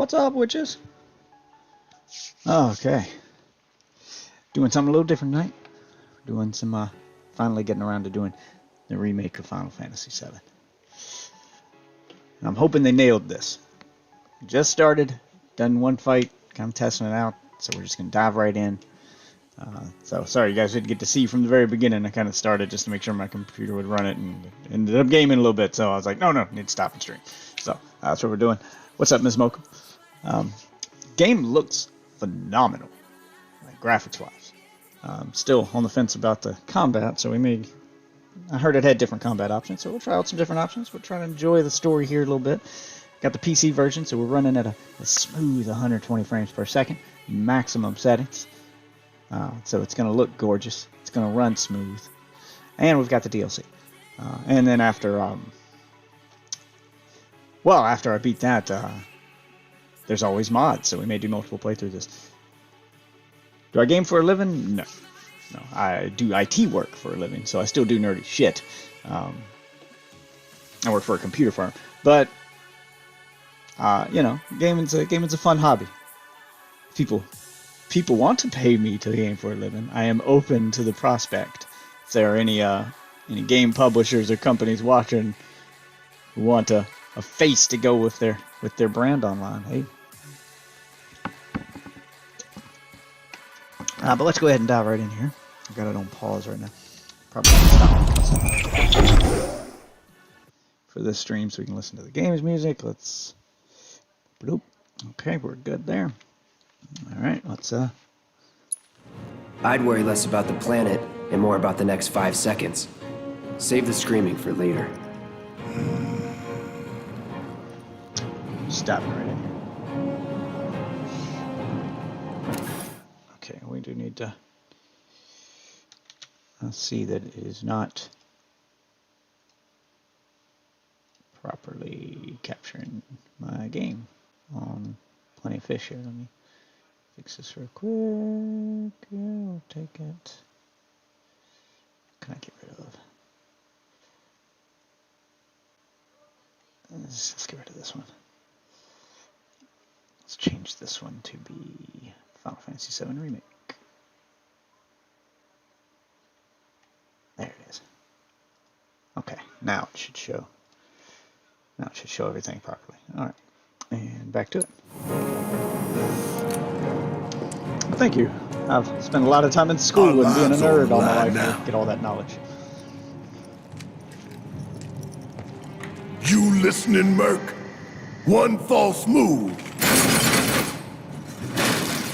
What's up, witches? Okay. Doing something a little different tonight. Doing some, finally getting around to doing the remake of Final Fantasy VII. And I'm hoping they nailed this. Just started, done one fight, kind of testing it out, so we're just going to dive right in. So, sorry you guys didn't get to see from the very beginning. I kind of started just to make sure my computer would run it, and ended up gaming a little bit, so I was like, no, need to stop and stream. So, that's what we're doing. What's up, Ms. Mocha? Game looks phenomenal, like graphics-wise. Still on the fence about the combat, so I heard it had different combat options, so we'll try out some different options. We'll try to enjoy the story here a little bit. Got the PC version, so we're running at a smooth 120 frames per second, maximum settings. So it's going to look gorgeous. It's going to run smooth. And we've got the DLC. And then after I beat that, there's always mods, so we may do multiple playthroughs of this. Do I game for a living? No. I do IT work for a living, so I still do nerdy shit. I work for a computer firm. But, gaming's a fun hobby. People want to pay me to game for a living. I am open to the prospect. If there are any game publishers or companies watching who want a face to go with their brand online, hey. But let's go ahead and dive right in here. I've got it on pause right now. Probably stop for this stream so we can listen to the game's music. Let's. Bloop. Okay, we're good there. All right, let's. I'd worry less about the planet and more about the next 5 seconds. Save the screaming for later. Stop it right in here. Okay, we do need to see that it is not properly capturing my game on Plenty of Fish here. Let me fix this real quick. Yeah, we'll take it. What can I get rid of? Let's get rid of this one. Let's change this one to be Final Fantasy VII Remake. There it is. Okay, now it should show. Now it should show everything properly. All right, and back to it. Well, thank you. I've spent a lot of time in school and being a nerd all my life to get all that knowledge. You listening, Merc? One false move,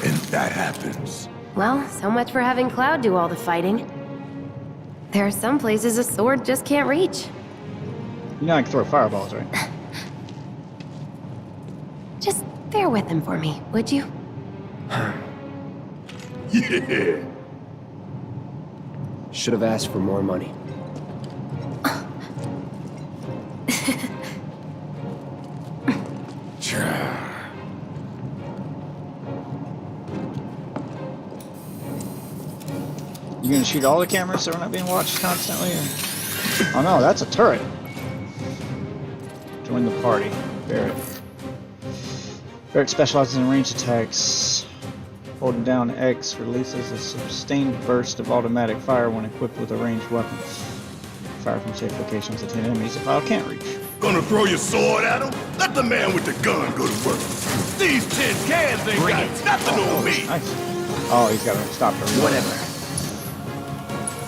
and that happens. Well, so much for having Cloud do all the fighting. There are some places a sword just can't reach. You know I can throw fireballs, right? Just bear with him for me, would you? Yeah. Should have asked for more money. You gonna shoot all the cameras so we're not being watched constantly? Or? Oh no, that's a turret. Join the party. Barrett. Barrett specializes in ranged attacks. Holding down X releases a sustained burst of automatic fire when equipped with a ranged weapon. Fire from safe locations at enemies if I can't reach. Gonna throw your sword at him? Let the man with the gun go to work. These tin cans ain't got nothing on me. Nice. Oh, he's got to stop her. Whatever.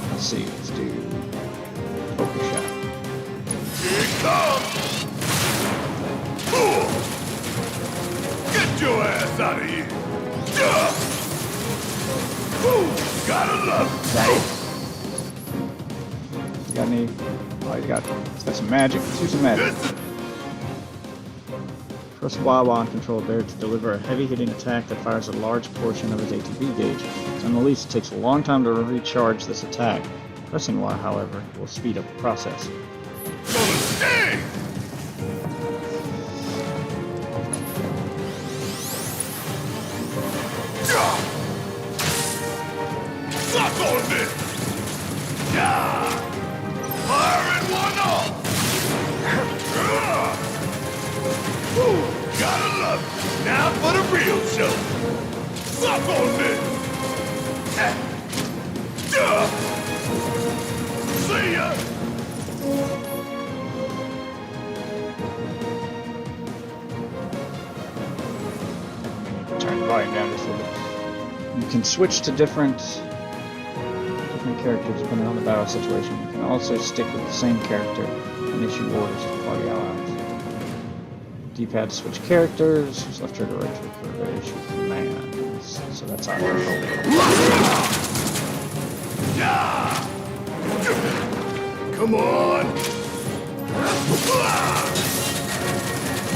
Let's see. Let's do focus shot. Here it comes. Get your ass out of here. Gotta love it. You got any? Oh, he's got some magic. Let's use some magic. Press Y while on control Barrett to deliver a heavy-hitting attack that fires a large portion of his ATB gauge. To unleash, it takes a long time to recharge this attack. Pressing Y, however, will speed up the process. Gonna sting! Suck on this! Yeah! Firing one off! Gotta love it. Now for the real show. Suck on this. See ya. Turn the volume down just a little bit. You can switch to different characters depending on the battle situation. You can also stick with the same character and issue orders to party allies. D-pad to switch characters, use left trigger, right trigger to issue commands. So that's how I control it. Come on.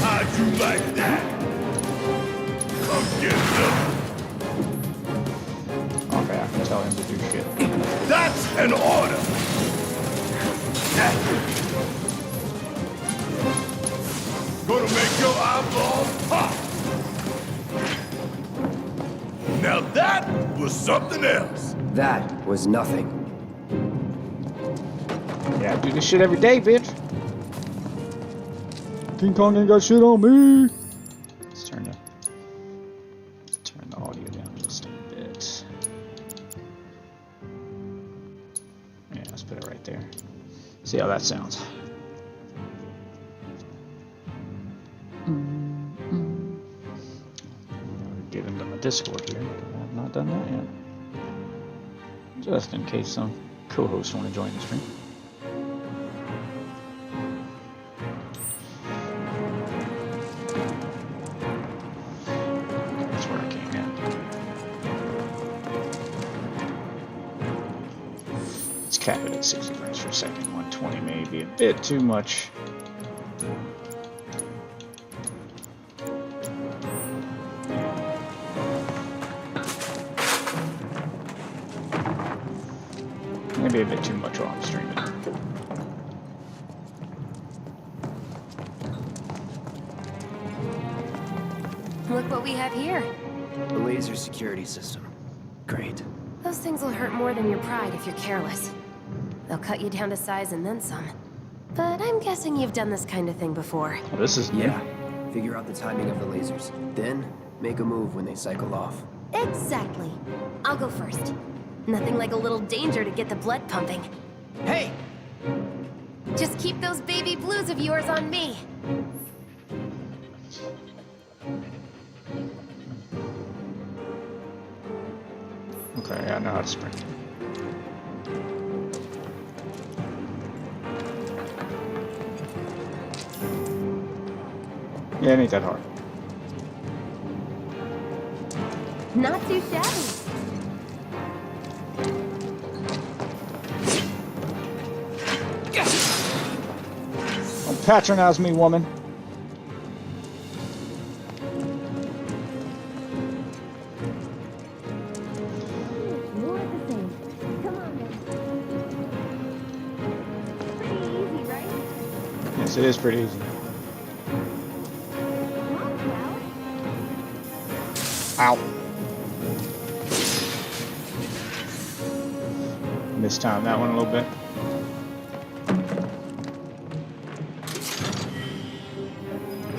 How'd you like that? Come get them. Okay, I can tell him to do shit. That's an order. Gonna make your eyeballs pop. Now that was something else. That was nothing. Yeah, I do this shit every day, bitch. King Kong ain't got shit on me. Let's turn the audio down just a bit. Yeah, let's put it right there. See how that sounds. Get into my Discord here. I have not done that yet. Just in case some co-hosts want to join the stream. That's where I came in. Let's cap it at 60 frames per second. 120 may be a bit too much. Maybe a bit too much while I'm streaming. Look what we have here. The laser security system. Great. Those things will hurt more than your pride if you're careless. They'll cut you down to size and then some. But I'm guessing you've done this kind of thing before. Well, this is new. Yeah. Figure out the timing of the lasers. Then, make a move when they cycle off. Exactly. I'll go first. Nothing like a little danger to get the blood pumping. Hey! Just keep those baby blues of yours on me. Okay, I know how to sprint. Yeah, it ain't that hard. Not too shabby. Don't patronize me, woman. More of the same. Come on, then. Pretty easy, right? Yes, it is pretty easy. Ow. Mistimed that one a little bit.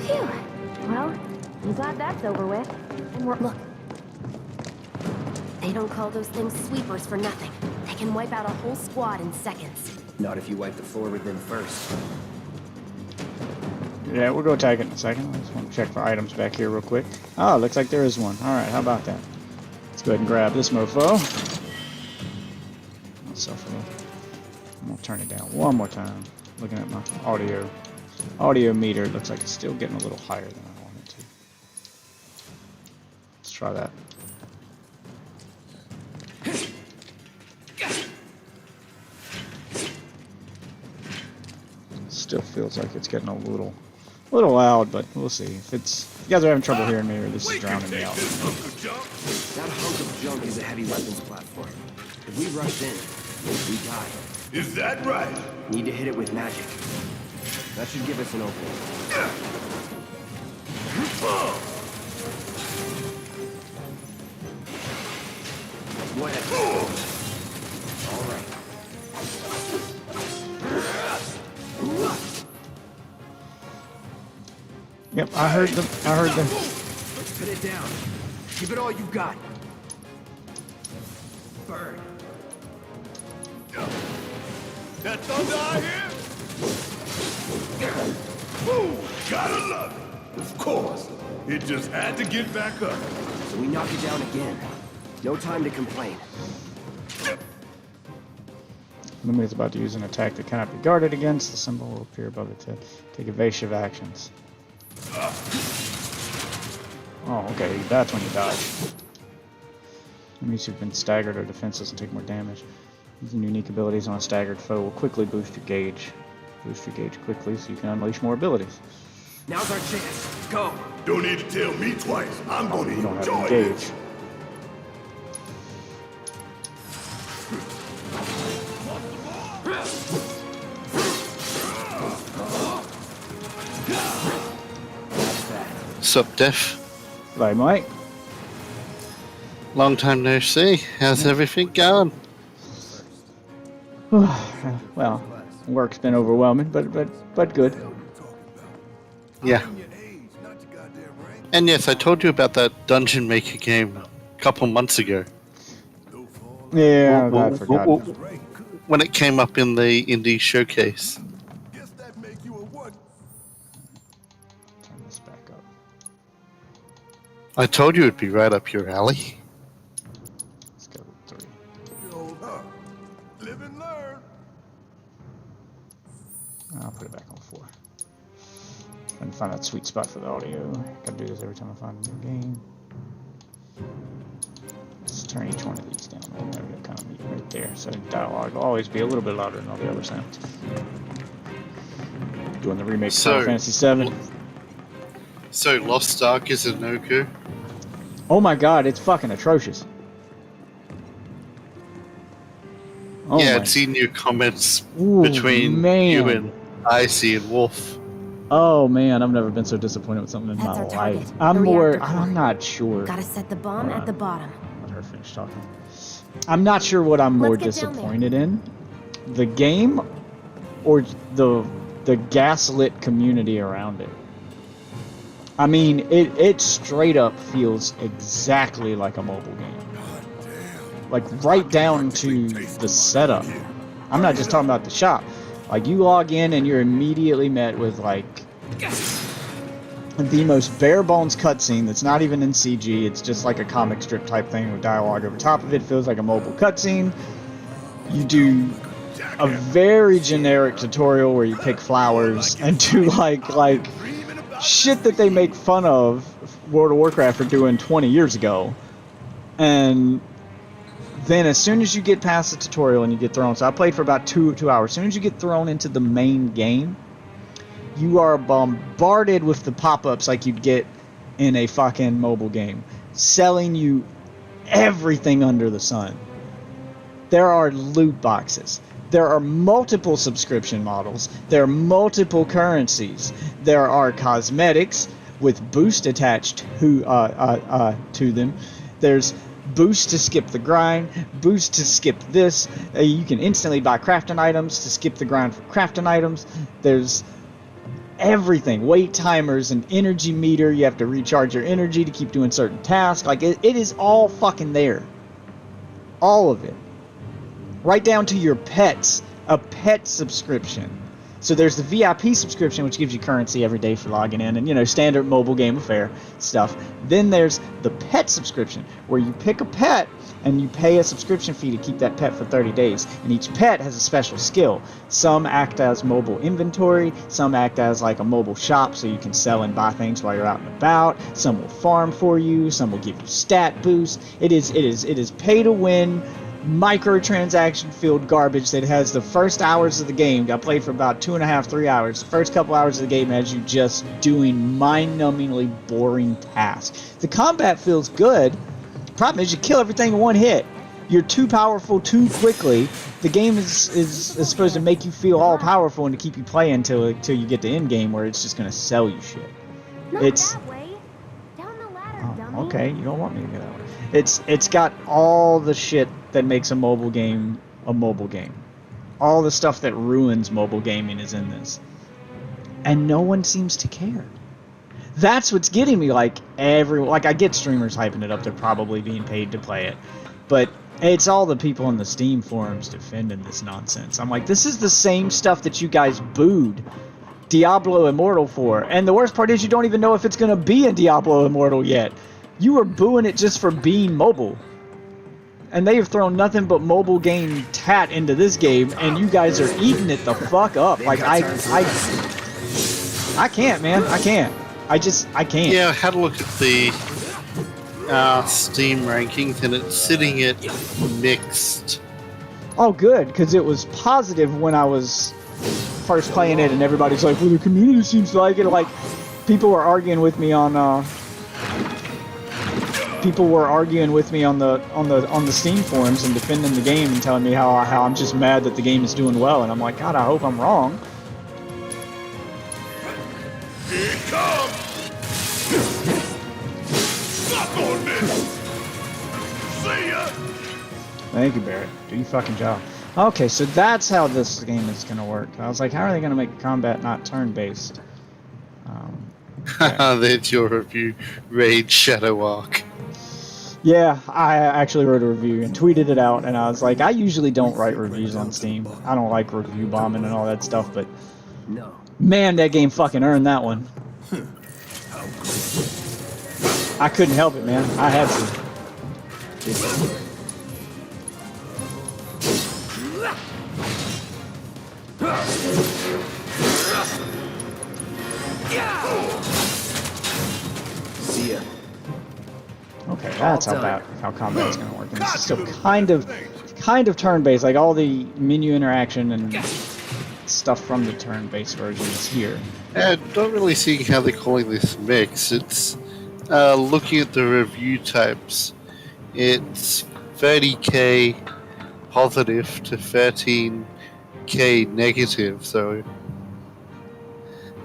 Phew. Well, I'm glad that's over with. And look. They don't call those things sweepers for nothing. They can wipe out a whole squad in seconds. Not if you wipe the floor with them first. Yeah, we'll go attack it in a second. I just want to check for items back here real quick. Oh, looks like there is one. Alright, how about that? Let's go ahead and grab this mofo. I'm gonna turn it down one more time. Looking at my audio meter, it looks like it's still getting a little higher than I want it to. Let's try that. Still feels like it's getting a little loud, but we'll see. If you guys are having trouble hearing me, or this is drowning me out. That hunk of junk is a heavy weapons platform. If we rush in, we die. Is that right? Need to hit it with magic. That should give us an opening. Whatever. All right. Yep, I heard them. I heard them. Let's pin it down. Give it all you've got. Burn. That thunder I hear? Woo! Gotta love it. Of course. It just had to get back up. So we knock it down again. No time to complain. Enemy is about to use an attack that cannot be guarded against. The symbol will appear above its head. Take evasive actions. Oh, okay. That's when you dodge. Enemies who've been staggered or defenseless and take more damage. Using unique abilities on a staggered foe will quickly boost your gauge. Boost your gauge quickly so you can unleash more abilities. Now's our chance. Go. Don't need to tell me twice. I'm gonna You don't have enjoy any gauge. this. Sup, Def? Right, Mike? Long time no see. How's everything going? Well, work's been overwhelming, but good. Yeah. And yes, I told you about that Dungeon Maker game a couple months ago. Yeah, I forgot. When it came up in the indie showcase. Guess that make you a what? Turn this back up. I told you it'd be right up your alley. Let's go with 3. Yo, huh? Live and learn. I'll put it back on 4. Trying to find that sweet spot for the audio. Gotta do this every time I find a new game. Let's turn each one of these down. There we go, kind of neat right there. So dialogue will always be a little bit louder than all the other sounds. Doing the remake of Final Fantasy VII. So Lost Ark is a no-go? Oh my god, it's fucking atrocious. Oh yeah, my. I'd seen your comments Ooh, between man. you and Icy and Wolf. Oh man, I've never been so disappointed with something in That's my our target. life. I'm The more. reactor core. I'm not sure. Gotta set the bomb at the bottom. Let her finish talking. I'm not sure what I'm more Let's get down there. disappointed in, the game, or the gaslit community around it. I mean, it straight up feels exactly like a mobile game. Like right down to the setup. I'm not just talking about the shop. Like you log in and you're immediately met with like the most bare bones cutscene that's not even in CG. It's just like a comic strip type thing with dialogue over top of it. Feels like a mobile cutscene. You do a very generic tutorial where you pick flowers and do like shit that they make fun of World of Warcraft for doing 20 years ago. And then as soon as you get past the tutorial and you get thrown, so I played for about two hours. As soon as you get thrown into the main game, you are bombarded with the pop-ups like you'd get in a fucking mobile game, selling you everything under the sun. There are loot boxes. There are multiple subscription models. There are multiple currencies. There are cosmetics with boost attached to them. There's boost to skip the grind, boost to skip this. You can instantly buy crafting items to skip the grind for crafting items. There's everything. Weight timers, an energy meter. You have to recharge your energy to keep doing certain tasks. Like, it is all fucking there. All of it. Right down to your pets. A pet subscription. So there's the VIP subscription, which gives you currency every day for logging in, and, you know, standard mobile game affair stuff. Then there's the pet subscription, where you pick a pet and you pay a subscription fee to keep that pet for 30 days. And each pet has a special skill. Some act as mobile inventory, some act as like a mobile shop, so you can sell and buy things while you're out and about. Some will farm for you, some will give you stat boosts. It is pay to win, microtransaction filled garbage that has the first hours of the game. I played for about 2.5, 3 hours. The first couple hours of the game has you just doing mind-numbingly boring tasks. The combat feels good. The problem is you kill everything in one hit. You're too powerful too quickly. The game is supposed to make you feel all powerful and to keep you playing until you get to end game, where it's just going to sell you shit. Not It's that way. Down the ladder, dummy. okay. You don't want me to go that way. It's got all the shit that makes a mobile game a mobile game. All the stuff that ruins mobile gaming is in this. And no one seems to care. That's what's getting me. Like I get streamers hyping it up. They're probably being paid to play it, but it's all the people in the Steam forums defending this nonsense. I'm like, this is the same stuff that you guys booed Diablo Immortal for, and the worst part is you don't even know if it's gonna be in Diablo Immortal yet. You were booing it just for being mobile. And they have thrown nothing but mobile game tat into this game, and you guys are eating it the fuck up. Like, I can't, man. I can't. I can't. Yeah, I had a look at the Steam rankings, and it's sitting at mixed. Oh, good, because it was positive when I was first playing it, and everybody's like, well, the community seems to like it. Like, people were arguing with me on the Steam forums and defending the game and telling me how I'm just mad that the game is doing well, and I'm like, God, I hope I'm wrong. Here it comes! Suck on this! See ya! Thank you, Barrett. Do your fucking job. Okay, so that's how this game is gonna work. I was like, how are they gonna make combat not turn-based? Okay. There's your review. Raid Shadow Arc. Yeah, I actually wrote a review and tweeted it out, and I was like, I usually don't write reviews on Steam. I don't like review bombing and all that stuff, but No. man, that game fucking earned that one. I couldn't help it, man. I had to. See ya. Okay, that's how combat's gonna work. And this is still kind of turn-based. Like all the menu interaction and stuff from the turn-based version is here. And not really seeing how they're calling this mix. It's looking at the review types. It's 30k positive to 13k negative. So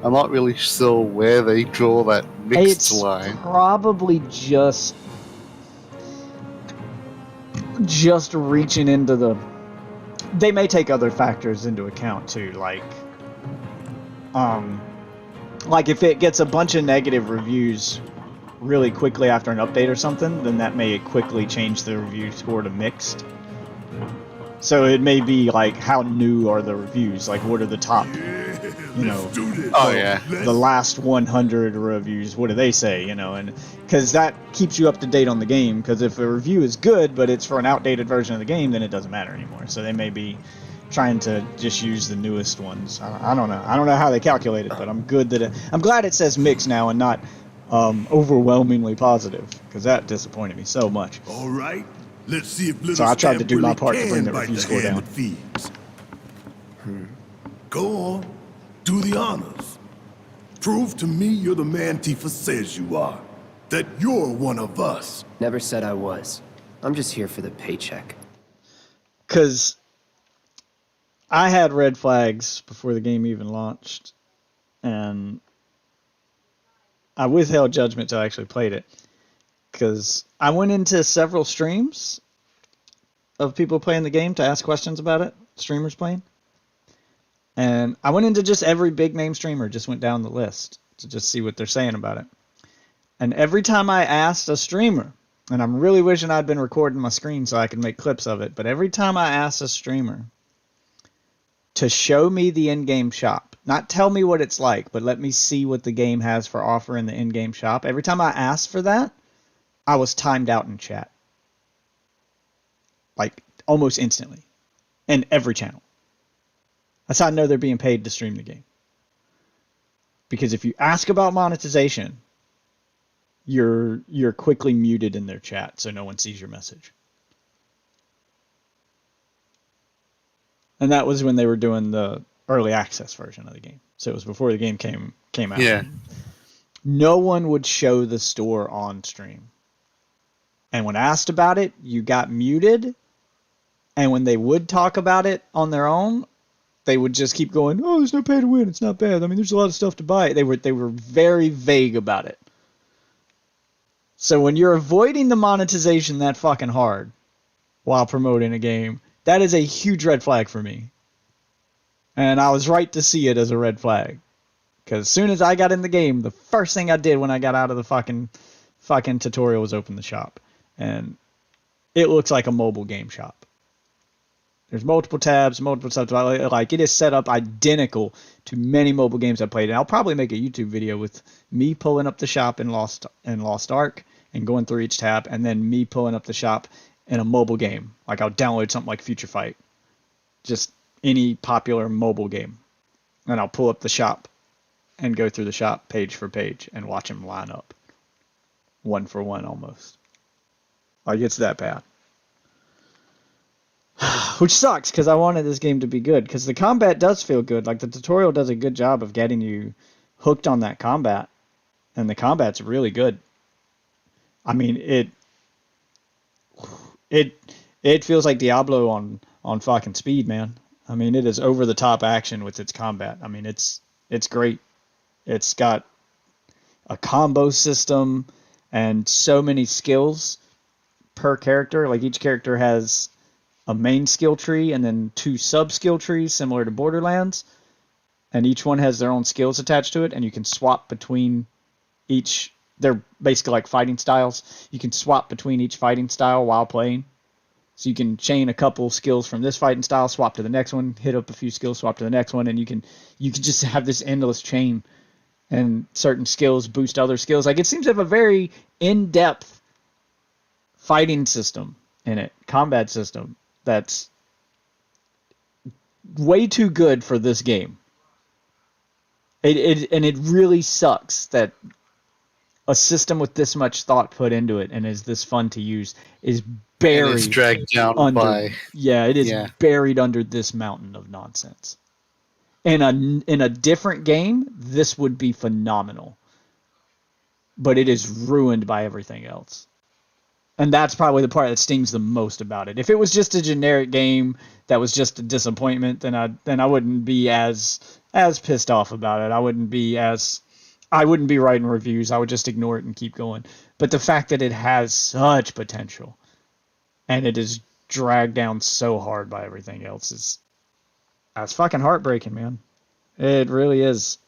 I'm not really sure where they draw that mixed line. It's probably just reaching into the. They may take other factors into account too, like if it gets a bunch of negative reviews really quickly after an update or something, then that may quickly change the review score to mixed. So it may be like, how new are the reviews? Like, what are the top, the last 100 reviews, what do they say, and because that keeps you up to date on the game, because if a review is good but it's for an outdated version of the game, then it doesn't matter anymore. So they may be trying to just use the newest ones. I don't know how they calculate it, but I'm glad it says mixed now and not overwhelmingly positive, because that disappointed me so much. All right, let's see if little So I tried to Stamp do my really part to bring can the bite review score hand down. that feeds. Go on, do the honors. Prove to me you're the man Tifa says you are. That you're one of us. Never said I was. I'm just here for the paycheck. Because I had red flags before the game even launched, and I withheld judgment till I actually played it, because I went into several streams of people playing the game to ask questions about it, streamers playing, and I went into just every big name streamer, just went down the list to just see what they're saying about it. And every time I asked a streamer, and I'm really wishing I'd been recording my screen so I could make clips of it, but every time I asked a streamer to show me the in-game shop, not tell me what it's like, but let me see what the game has for offer in the in-game shop, every time I asked for that, I was timed out in chat. Like, almost instantly. In every channel. That's how I know they're being paid to stream the game. Because if you ask about monetization, you're quickly muted in their chat so no one sees your message. And that was when they were doing the early access version of the game. So it was before the game came out. Yeah. No one would show the store on stream. And when asked about it, you got muted. And when they would talk about it on their own, they would just keep going, oh, there's no pay to win. It's not bad. I mean, there's a lot of stuff to buy. They were very vague about it. So when you're avoiding the monetization that fucking hard while promoting a game, that is a huge red flag for me. And I was right to see it as a red flag. Because as soon as I got in the game, the first thing I did when I got out of the fucking tutorial was open the shop. And it looks like a mobile game shop. There's multiple tabs, multiple stuff. Like, it is set up identical to many mobile games I played. And I'll probably make a YouTube video with me pulling up the shop in Lost Ark and going through each tab, and then me pulling up the shop in a mobile game. Like, I'll download something like Future Fight. Just any popular mobile game. And I'll pull up the shop and go through the shop page for page and watch them line up. One for one almost. Like, it's that bad. Which sucks, because I wanted this game to be good. Because the combat does feel good. Like, the tutorial does a good job of getting you hooked on that combat. And the combat's really good. I mean, it feels like Diablo on fucking speed, man. I mean, it is over the top action with its combat. I mean, it's great. It's got a combo system and so many skills per character. Like, each character has a main skill tree and then 2 sub skill trees similar to Borderlands, and each one has their own skills attached to it, and you can swap between each. They're basically like fighting styles. You can swap between each fighting style while playing. So you can chain a couple skills from this fighting style, swap to the next one, hit up a few skills, swap to the next one, and you can just have this endless chain, and certain skills boost other skills. Like, it seems to have a very in-depth fighting system in it, combat system, that's way too good for this game. It really sucks that a system with this much thought put into it and is this fun to use is buried. And it's dragged down by. Yeah, it is buried under this mountain of nonsense. In a different game, this would be phenomenal. But it is ruined by everything else. And that's probably the part that stings the most about it. If it was just a generic game that was just a disappointment, then I wouldn't be as pissed off about it. I wouldn't be writing reviews. I would just ignore it and keep going. But the fact that it has such potential and it is dragged down so hard by everything else that's fucking heartbreaking, man. It really is.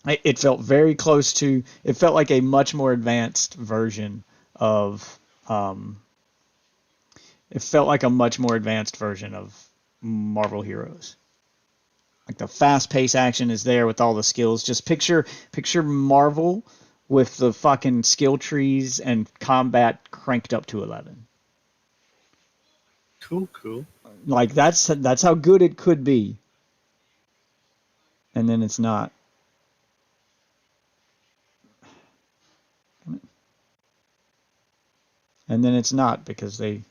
It felt very close to. It felt like a much more advanced version of. It felt like a much more advanced version of Marvel Heroes. Like, the fast-paced action is there with all the skills. Just picture Marvel with the fucking skill trees and combat cranked up to 11. Cool. Like, that's how good it could be. And then it's not. And then it's not, because they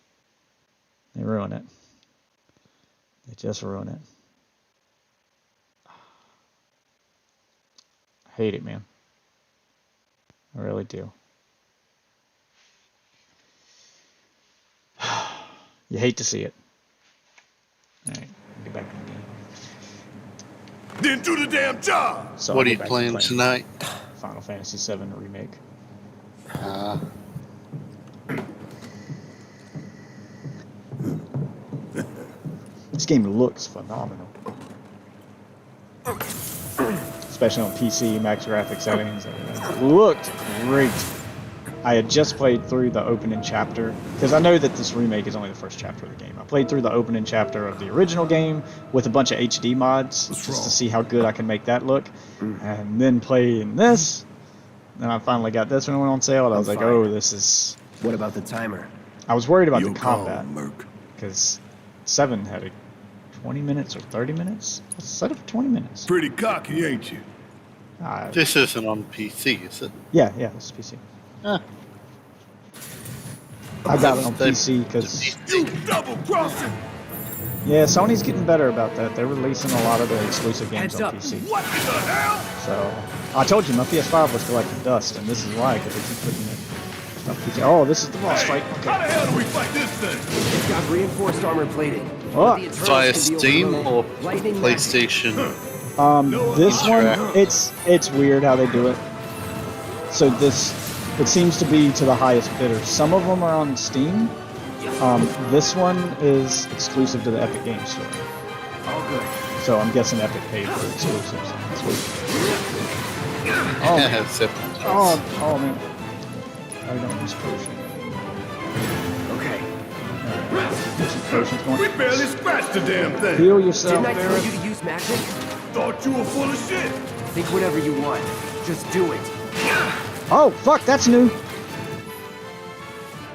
ruin it. They just ruin it. I hate it, man. I really do. You hate to see it. Alright, get back to the game. Then do the damn job! So What are you playing tonight? Final Fantasy VII Remake. This game looks phenomenal. Especially on PC, max graphic settings. It looked great. I had just played through the opening chapter, because I know that this remake is only the first chapter of the game. I played through the opening chapter of the original game with a bunch of HD mods, just to see how good I can make that look. And then playing this, then I finally got this one on sale, and I was like, oh, this is... What about the timer? I was worried about Your the combat, call, Merc. because 7 had a 20 minutes or 30 minutes? Let's set it for 20 minutes. Pretty cocky, ain't you? This isn't on PC, is it? Yeah, this is PC. I got it on PC because... You double-crossing! Yeah, Sony's getting better about that. They're releasing a lot of their exclusive games on PC. What in the hell? So, I told you, my PS5 was collecting dust, and this is why, because they keep putting it on PC. Oh, this is the boss fight. Okay. How the hell do we fight this thing? It's got reinforced armor plating. What? The Eternals Via can be Steam overrode. or Lightning PlayStation? This one, Interact. it's weird how they do it. So it seems to be to the highest bidder. Some of them are on Steam. This one is exclusive to the Epic Games Store. So I'm guessing Epic paid for exclusives. Sweet. Oh, man. Oh man. I don't use potion. Okay. Get some potions going. We barely scratched the damn thing. Heal yourself, Didn't I tell Barrett. you to use magic? Thought you were full of shit. Think whatever you want. Just do it. Oh, fuck, that's new.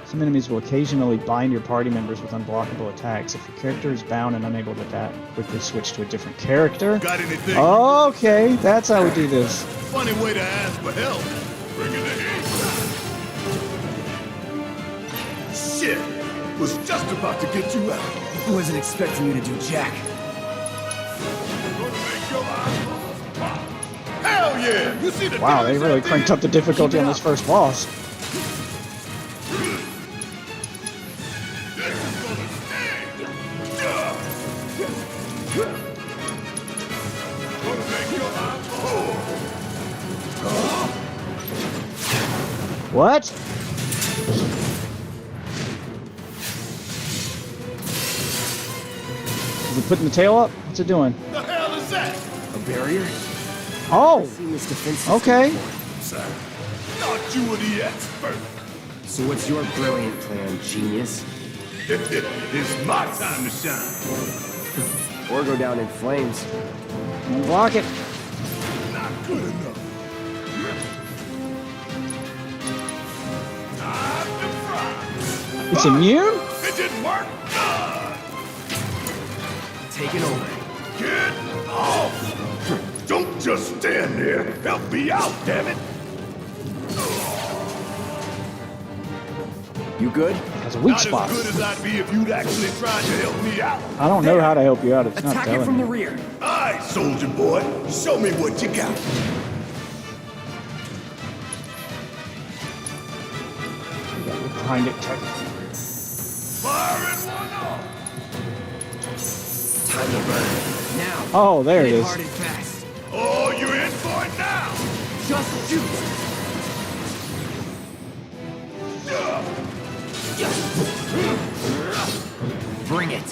Some enemies will occasionally bind your party members with unblockable attacks. If your character is bound and unable to adapt, quickly switch to a different character. Got anything? Okay, that's how we do this. Funny way to ask for help. Bring in the heat. Shit. Was just about to get you out. I wasn't expecting you to do jack. Gonna make your eyes pop. Hell yeah! You see the Wow, they damage really that cranked did? up the difficulty on this first boss. This is gonna sting. Gonna make your eyes pop. What? Is it putting the tail up? What's it doing? The hell is that? A barrier? Oh, I've seen this defense system okay. before. Sir, thought you were the expert. So what's your brilliant plan, genius? It's my time to shine. Or go down in flames. Block it. Not good enough. Time to fry. It's immune? It didn't work. Taking over. Get off. Don't just stand there. Help me out, damn it. You good? That's a weak Not spot. as good as I'd be if you'd actually tried to help me out. I don't know how to help you out. It's not Attack it telling from the me. rear. All right, soldier boy. Show me what you got. Behind it, technically. Firing one off. Time to burn. Now. Oh, there it hit is. hard and fast. Oh, you're in for it now. Just shoot. Bring it.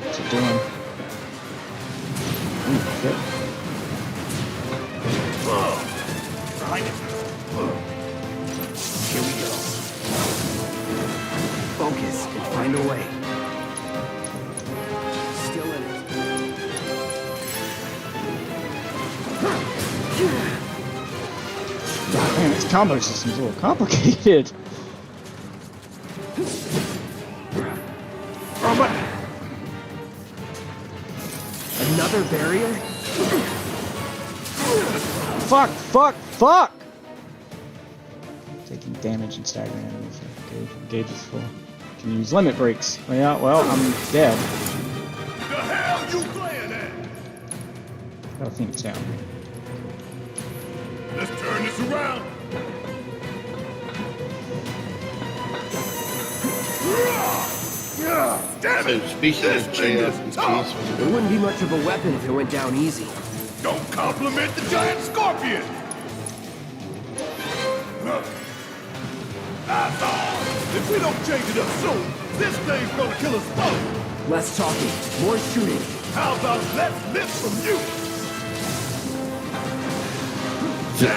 What's it doing? Ooh, shit. Here we go. Focus and find a way. Still in it. Man, this combo system's a little complicated. Another barrier? Fuck, fuck, fuck! Taking damage and staggering enemies. Gauge is full. Can use limit breaks. Yeah, well, I'm dead. The hell you playing at? I think it's down. Let's turn this around. Damn So it! speaking This of thing is tough. JRPGs, It wouldn't be much of a weapon if it went down easy. Don't compliment the giant scorpion. That's all. If we don't change it up soon, this thing's gonna kill us both. Less talking, more shooting. How about let's live from you?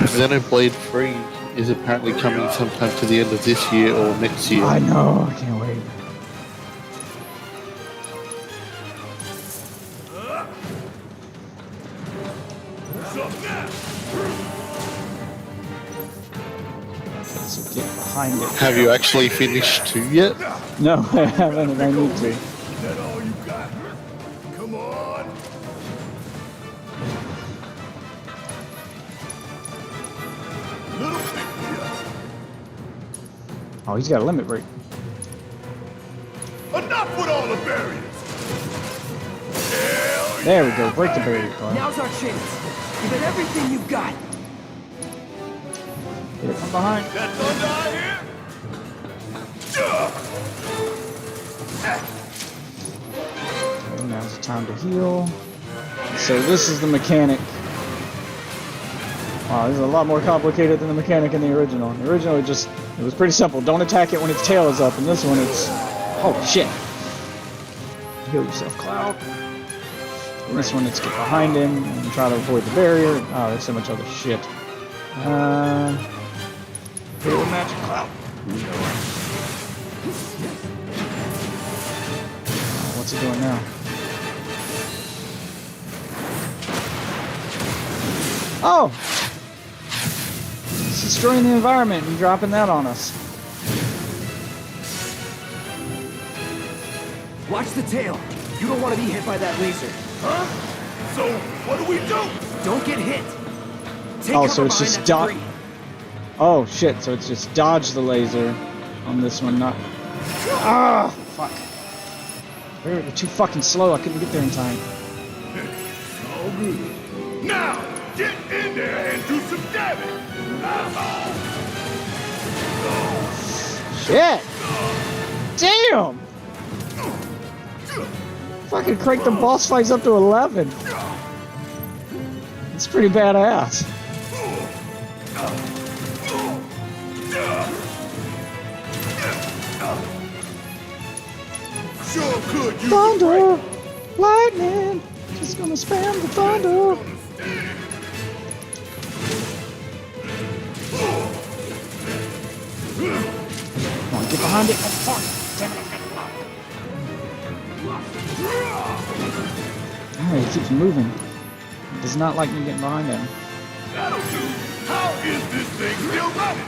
Xenoblade 3 is apparently coming sometime to the end of this year or next year. I know, I can't wait. So get behind it. Have you actually finished 2 yet? No, I haven't, and I need to. Is that all you got? Come on. Little pick me up. Oh, he's got a limit break. Enough with all the barriers. Hell There we go, break the barrier, Carl. Now's our chance. Give it everything you've got. Get it from behind. that thunder I hear? Okay, now's the time to heal. So this is the mechanic. Wow, this is a lot more complicated than the mechanic in the original. The original, it was pretty simple. Don't attack it when its tail is up, and this one, it's... Oh, shit. Heal yourself, Cloud. And this one, let's get behind him and try to avoid the barrier. Oh, there's so much other shit. Heal magic, Cloud. What's he doing now? Oh! It's destroying the environment and dropping that on us. Watch the tail. You don't want to be hit by that laser. Huh? So, what do we do? Don't get hit. Take Oh, cover so it's behind just that debris. Oh shit, so it's just dodge the laser on this one, not... Ah! Fuck. They're too fucking slow, I couldn't get there in time. All good. Now, get in there and do some damage. Shit! Damn! Fucking crank the boss fights up to 11. It's pretty badass. Sure could use Thunder! Lightning! Just gonna spam the thunder! Come on, get behind it. Oh, fuck! Damn it, Alright, he keeps moving. He does not like me getting behind him. That'll do. How is this thing still running?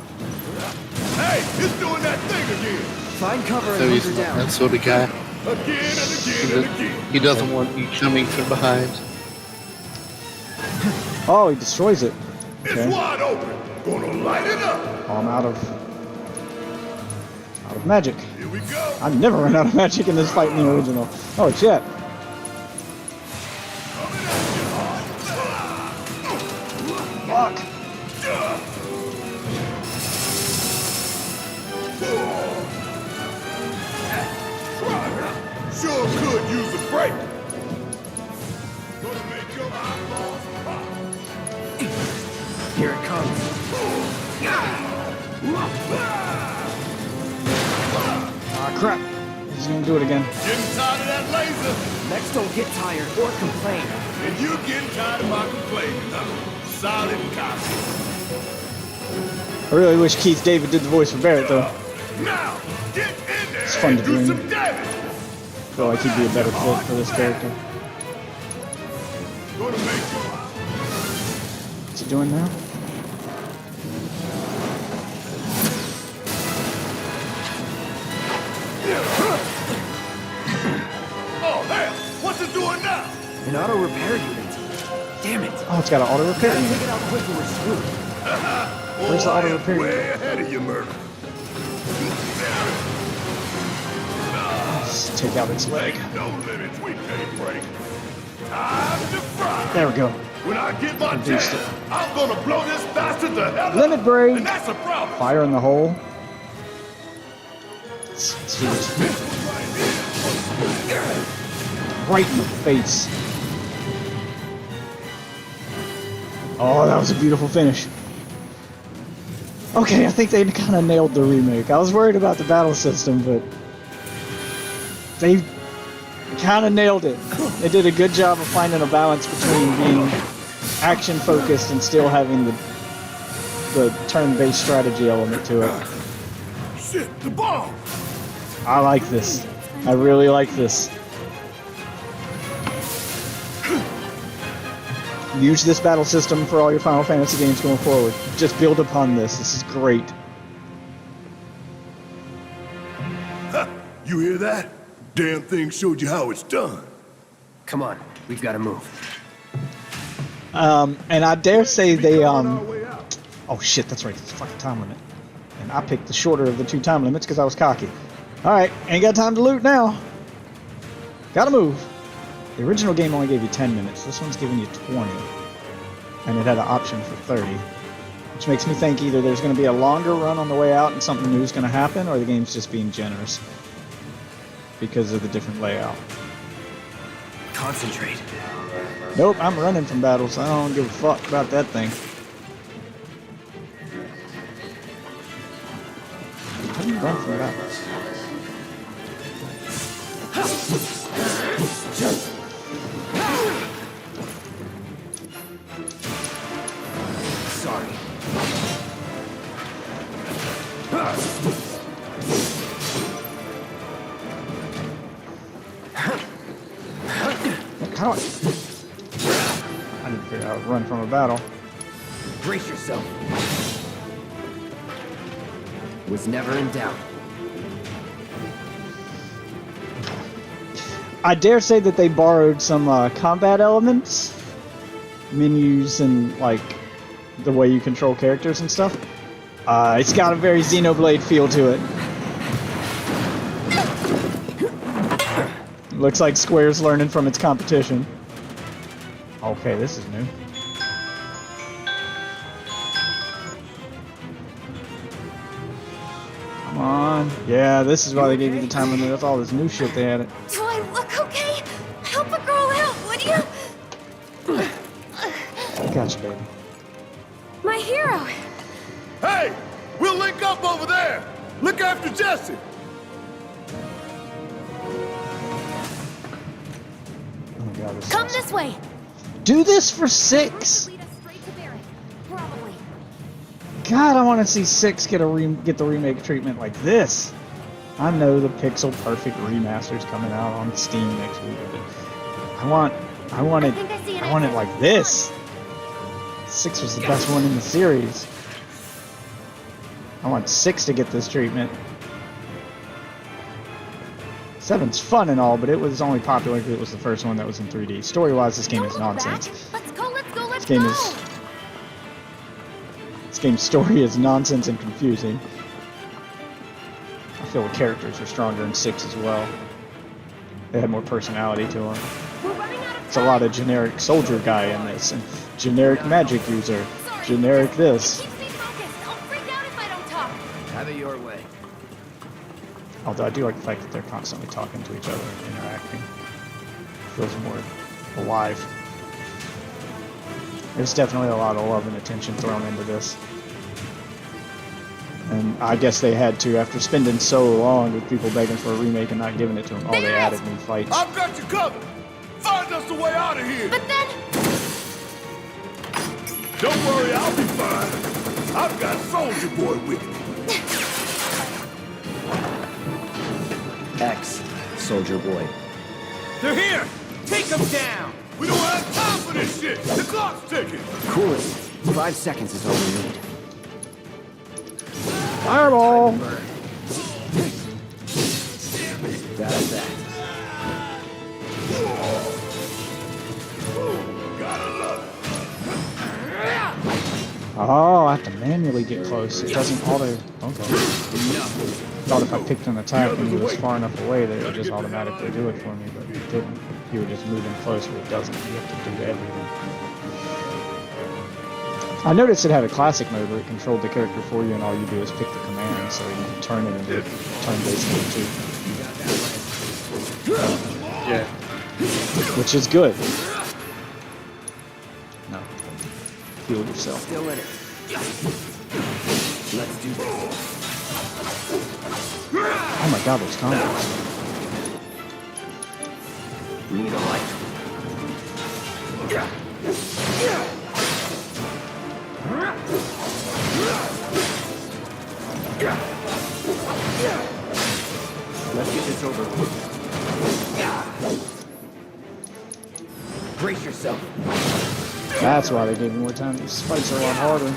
Hey, it's doing that thing again. Find cover and So he's hunker not down. that sort of guy. Again and again and again. He doesn't want you coming from behind. Oh, he destroys it. It's Okay. wide open. Gonna light it up. Oh, I'm out of magic. Here we go. I never run out of magic in this fight in the original. Oh shit. Fuck. Sure could use a break. Gonna make your eyeballs pop. Here it comes. Ah, crap. He's gonna do it again. Getting tired of that laser? Next, don't get tired or complain. And you getting tired of my complaining, huh? Solid copy. I really wish Keith David did the voice for Barrett, though. Now, get in there fun and to do dream. some damage. I feel like he'd be a better fit for this character. Gonna make your What's he doing now? Oh, hell! What's it doing now? An auto repair unit. Damn it. Oh, it's got an auto repair Gotta unit. take it out quick or we're screwed. Where's the Oh, I auto am repair way unit? ahead of you, murder. Let's take out its leg. No limits we can't break. Time to fry. There we go. When I get my Reduced chance, it. I'm gonna blow this bastard the hell up. Limit break. And that's a problem. Fire in the hole. It's huge. Right in the face. Oh, that was a beautiful finish. Okay, I think they kind of nailed the remake. I was worried about the battle system, but they kind of nailed it. They did a good job of finding a balance between being action focused and still having the turn-based strategy element to it. Shit, the bomb. I like this. I really like this. Use this battle system for all your Final Fantasy games going forward. Just build upon this. This is great. Ha, you hear that? Damn thing showed you how it's done. Come on, we've got to move. And I dare say they On our way out. oh shit, that's right. It's a fucking time limit. And I picked the shorter of the two time limits because I was cocky. Alright, ain't got time to loot now. Gotta move. The original game only gave you 10 minutes. This one's giving you 20. And it had an option for 30. Which makes me think either there's going to be a longer run on the way out and something new is going to happen, or the game's just being generous. Because of the different layout. Concentrate. Nope, I'm running from battles. I don't give a fuck about that thing. Run from that. Sorry. How do I didn't figure out how to run from a battle. Brace yourself. Was never in doubt. I dare say that they borrowed some combat elements, menus, and like the way you control characters and stuff. It's got a very Xenoblade feel to it. Looks like Square's learning from its competition. Okay, this is new. Come on. Yeah, this is why they gave you the time limit with all this new shit they had it. Do I look okay? Help a girl out, would you? Gotcha, baby. My hero. Hey! We'll link up over there! Look after Jesse! Oh my god, this Come sucks. this way. Do this for 6? Lead us straight to Barrett. Probably. God, I want to see 6 get the remake treatment like this. I know the pixel perfect remaster's coming out on Steam next week, but I want it like this. 6 was the best one in the series. I want 6 to get this treatment. 7's fun and all, but it was only popular because it was the first one that was in 3D. Story-wise, this game is nonsense. Let's go, let's go, let's This game go. is... This game's story is nonsense and confusing. I feel the characters are stronger in 6 as well. They had more personality to them. We're running out of It's a lot of generic soldier guy in this, and generic magic user, generic this. Keep me focused. I'll freak out if I don't talk. Have it your way. Although I do like the fact that they're constantly talking to each other and interacting. Feels more alive. There's definitely a lot of love and attention thrown into this. And I guess they had to, after spending so long with people begging for a remake and not giving it to them. Oh, they added new fights. I've got you covered! Find us a way out of here! But then, Don't worry, I'll be fine. I've got Soldier Boy with me. X, Soldier Boy. They're here! Take them down! We don't have time for this shit! The clock's ticking! Cool it. 5 seconds is all we need. Fireball! That's that. Gotta love Oh, I have to manually get close. It doesn't auto... Okay. Thought if I picked an attack and he was far enough away that it would just automatically do it for me, but it didn't. You would just move in close, but it doesn't. You have to do everything. I noticed it had a classic mode where it controlled the character for you and all you do is pick the command, so you can turn it into turn-based mode too. Yeah. Which is good. No. Heal yourself. Still in it. Let's do this. Oh my god, those combos. Need a light. Let's get this over with. Brace yourself. That's why they gave me more time. These fights are a lot harder.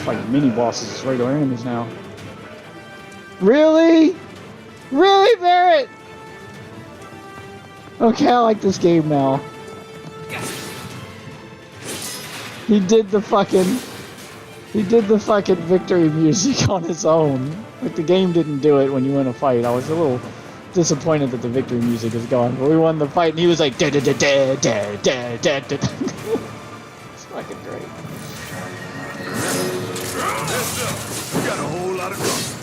Fighting mini bosses as regular enemies now. Really? Really, Barrett? Okay, I like this game now. He did the fucking victory music on his own. Like, the game didn't do it when you win a fight. I was a little disappointed that the victory music is gone, but we won the fight and he was like da da da da da da da da. It's fucking great. We got a whole lot of guns.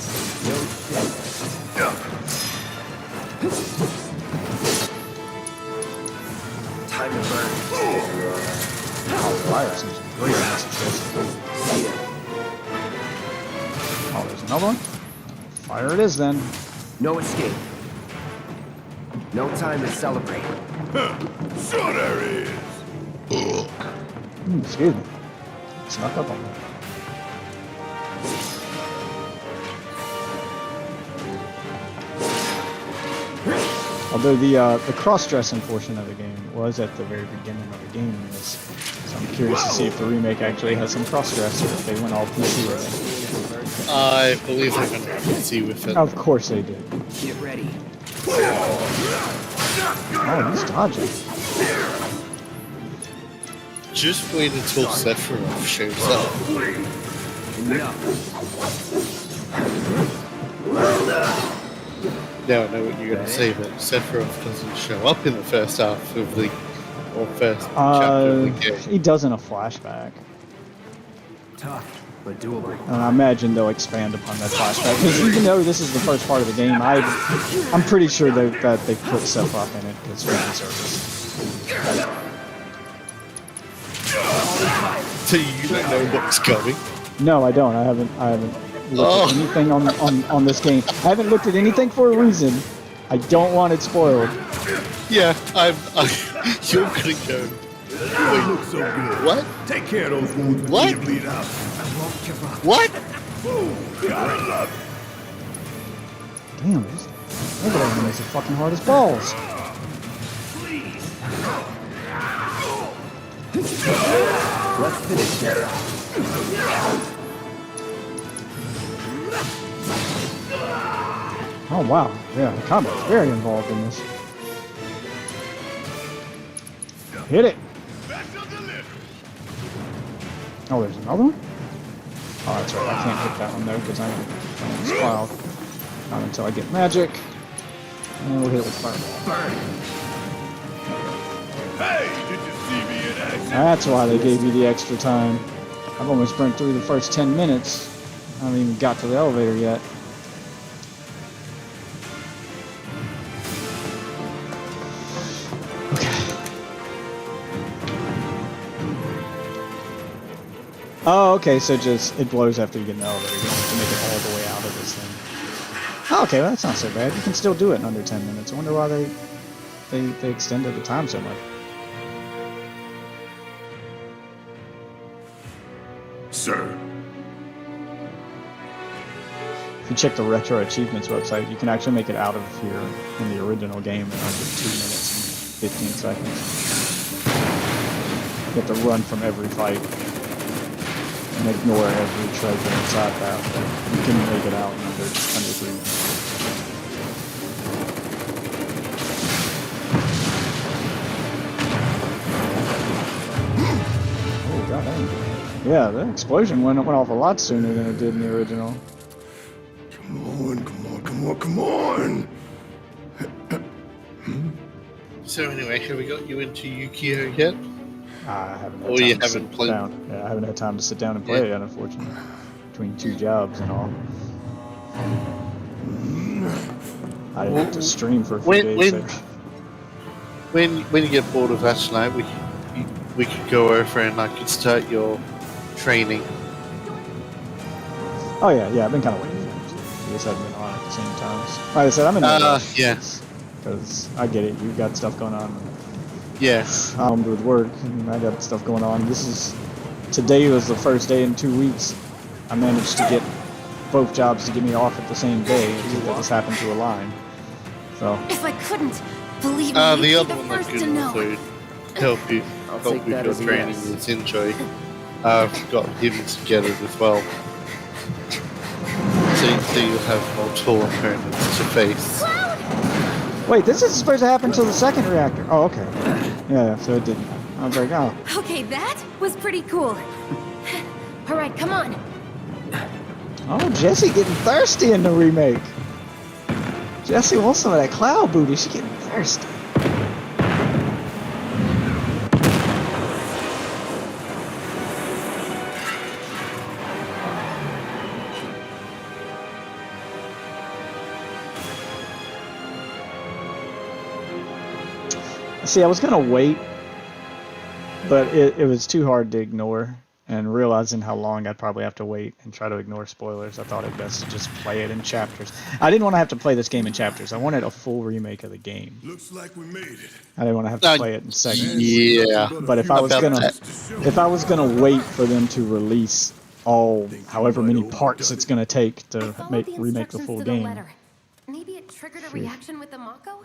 Time to burn. Oh, fire seems great in this. See ya. another one. Fire it is then. No escape. No time to celebrate. Sure there is. Excuse me. Snuck up on me. Although the cross-dressing portion of the game was at the very beginning of the game in this, so I'm curious to see if the remake actually has some cross-dress or if they went all PC with it. I believe they're going to see with it. Of course they did. Get ready. Oh, he's dodging. Just wait until Sephiroth shows up. Enough. Now I know what you're going to say, but Sephiroth doesn't show up in the first half of the, or first chapter of the game. He does in a flashback. Tough, but doable. And I imagine they'll expand upon that flashback. Because even though this is the first part of the game, I'm pretty sure that they put Sephiroth in it as fan service. So you don't know what's coming? No, I don't. I haven't looked at anything on this game. I haven't looked at anything for a reason. I don't want it spoiled. Yeah, you're gonna go. You look so good. What? Take care of those wounds before What? you bleed out. What? Ooh, gotta love it. Damn, this regular enemies are fucking hard as balls. Let's finish this. Oh wow, yeah, the combat's very involved in this. Hit it! Oh, there's another one? Oh, that's right, I can't hit that one though, because I'm on this cloud. Not until I get magic. And we'll hit it with fireball. Hey, did you see me in action? That's why they gave you the extra time. I've almost burnt through the first 10 minutes. I haven't even got to the elevator yet. Oh, okay, so just, it blows after you get in the elevator. You don't have to make it all the way out of this thing. Oh, okay, well, that's not so bad. You can still do it in under 10 minutes. I wonder why they extended the time so much. Sir. If you check the Retro Achievements website, you can actually make it out of here in the original game in under 2 minutes and 15 seconds. You have to run from every fight and ignore every treasure inside that, but you can make it out in under 3 minutes. Oh, goddamn. Yeah, the explosion went off a lot sooner than it did in the original. Come on, come on, come on, come on! So anyway, have we got you into Yukio yet? I haven't had Or time you to haven't sit played- down. Yeah, I haven't had time to sit down and play it yet, unfortunately. Between 2 jobs and all. I didn't have to stream for a few days. When you get bored of that tonight, we could go over and I could start your training. Oh yeah, I've been kind of waiting for it. You just haven't been on at the same time. Like I said, I'm in no rush. Yeah. Because I get it, you've got stuff going on. Yeah. I'm with work, and I got stuff going on. Today was the first day in 2 weeks. I managed to get both jobs to get me off at the same day. That just happened to align. So. If I couldn't, believe me, The you'd be other the one that first could to know. also help you I'll help take with that your as a training yes. is Enjoy. I've got him to get it as well. So you'll have multiple opponents to face. Wait, this is supposed to happen till the second reactor. Oh, okay. Yeah, so it didn't. I was like, oh. Okay, that was pretty cool. All right, come on. Oh, Jessie getting thirsty in the remake. Jessie wants some of that cloud booty. She's getting thirsty. See, I was gonna wait, but it was too hard to ignore. And realizing how long I'd probably have to wait and try to ignore spoilers, I thought it best to just play it in chapters. I didn't want to have to play this game in chapters. I wanted a full remake of the game. Looks like we made it. I didn't want to have to play it in segments. Yeah. But if I was About gonna, that. if I was gonna wait for them to release all, however many parts it's gonna take to Followed the remake the instructions full to the game. letter. Maybe it triggered a reaction with the Mako?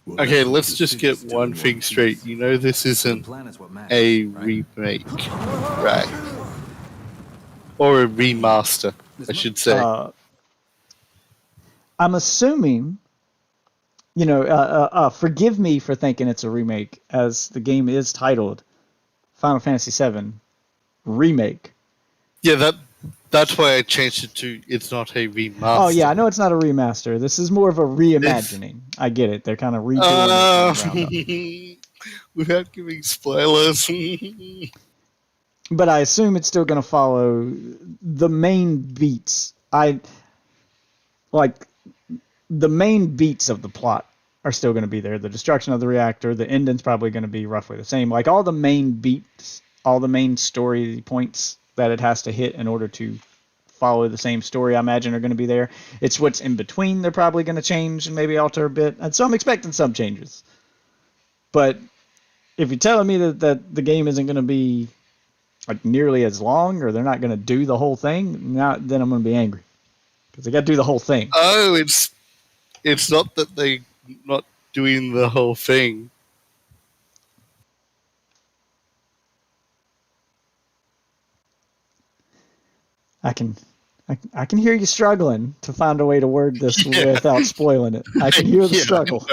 Well, Okay, that's what let's the just get city's one doing thing on straight. peace. You know this isn't Planet's what matters, a right? remake, right? Or a remaster, I should say. I'm assuming, forgive me for thinking it's a remake, as the game is titled Final Fantasy VII Remake. Yeah, that's why I changed it to it's not a remaster. Oh yeah, I know it's not a remaster. This is more of a reimagining. I get it. They're kind of redoing it from the ground up. Without giving spoilers. But I assume it's still going to follow the main beats. The main beats of the plot are still going to be there. The destruction of the reactor, the ending's probably going to be roughly the same. Like all the main beats, all the main story points that it has to hit in order to follow the same story, I imagine, are going to be there. It's what's in between they're probably going to change and maybe alter a bit. And so I'm expecting some changes. But if you're telling me that the game isn't going to be like nearly as long, or they're not going to do the whole thing, then I'm going to be angry because they got to do the whole thing. Oh, it's not that they're not doing the whole thing. I can hear you struggling to find a way to word this without spoiling it. I can hear the struggle.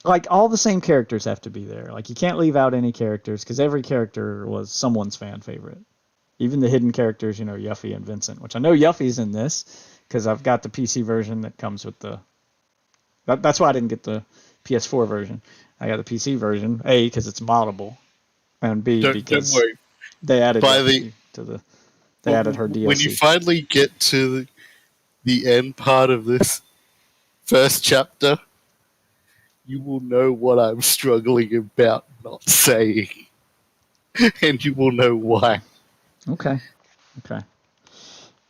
Like all the same characters have to be there. Like you can't leave out any characters because every character was someone's fan favorite. Even the hidden characters, Yuffie and Vincent, which I know Yuffie's in this because I've got the PC version that comes with the. That's why I didn't get the PS4 version. I got the PC version. A, because it's moddable, and B, because don't worry. they added By Yuffie to the. They added her DLC. When you finally get to the end part of this first chapter, you will know what I'm struggling about not saying. And you will know why. Okay.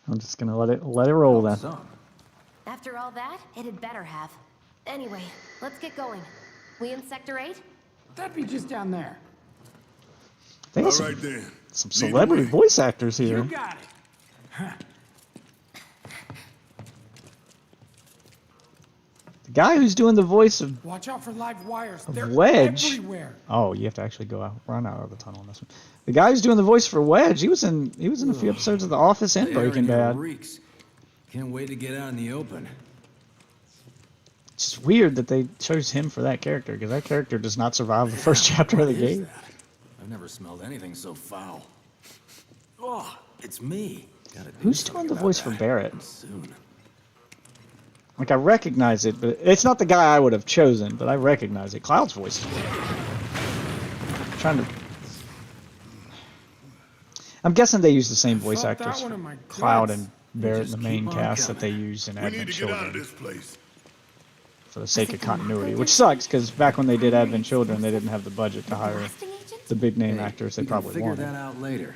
I'm just gonna let it roll then. After all that, it had better have. Anyway, let's get going. We in Sector 8? That'd be just down there. They All got right then. some Lead celebrity the way. voice actors here. You got it. The guy who's doing the voice of Watch out for live wires. They're Wedge. everywhere. Oh, you have to actually run out of the tunnel on this one. The guy who's doing the voice for Wedge, he was in a few episodes of The Office and Breaking Bad. Reeks. Can't wait to get out in the open. It's just weird that they chose him for that character because that character does not survive the first chapter of the game. I've never smelled anything so foul. Oh, it's me. Gotta do Who's something doing the about voice for that Barrett? soon. Like I recognize it, but it's not the guy I would have chosen. But I recognize it. Cloud's voice. I'm guessing they use the same voice Thought that actors one for of my Cloud guts. and Barrett in just the main keep on cast that they coming. use in We need Advent to get out of Children this place. for the sake of continuity, which sucks because back when they did Advent Children, they didn't have the budget to hire Blasting agent? the big name Hey, actors they we can probably figure wanted. that out later.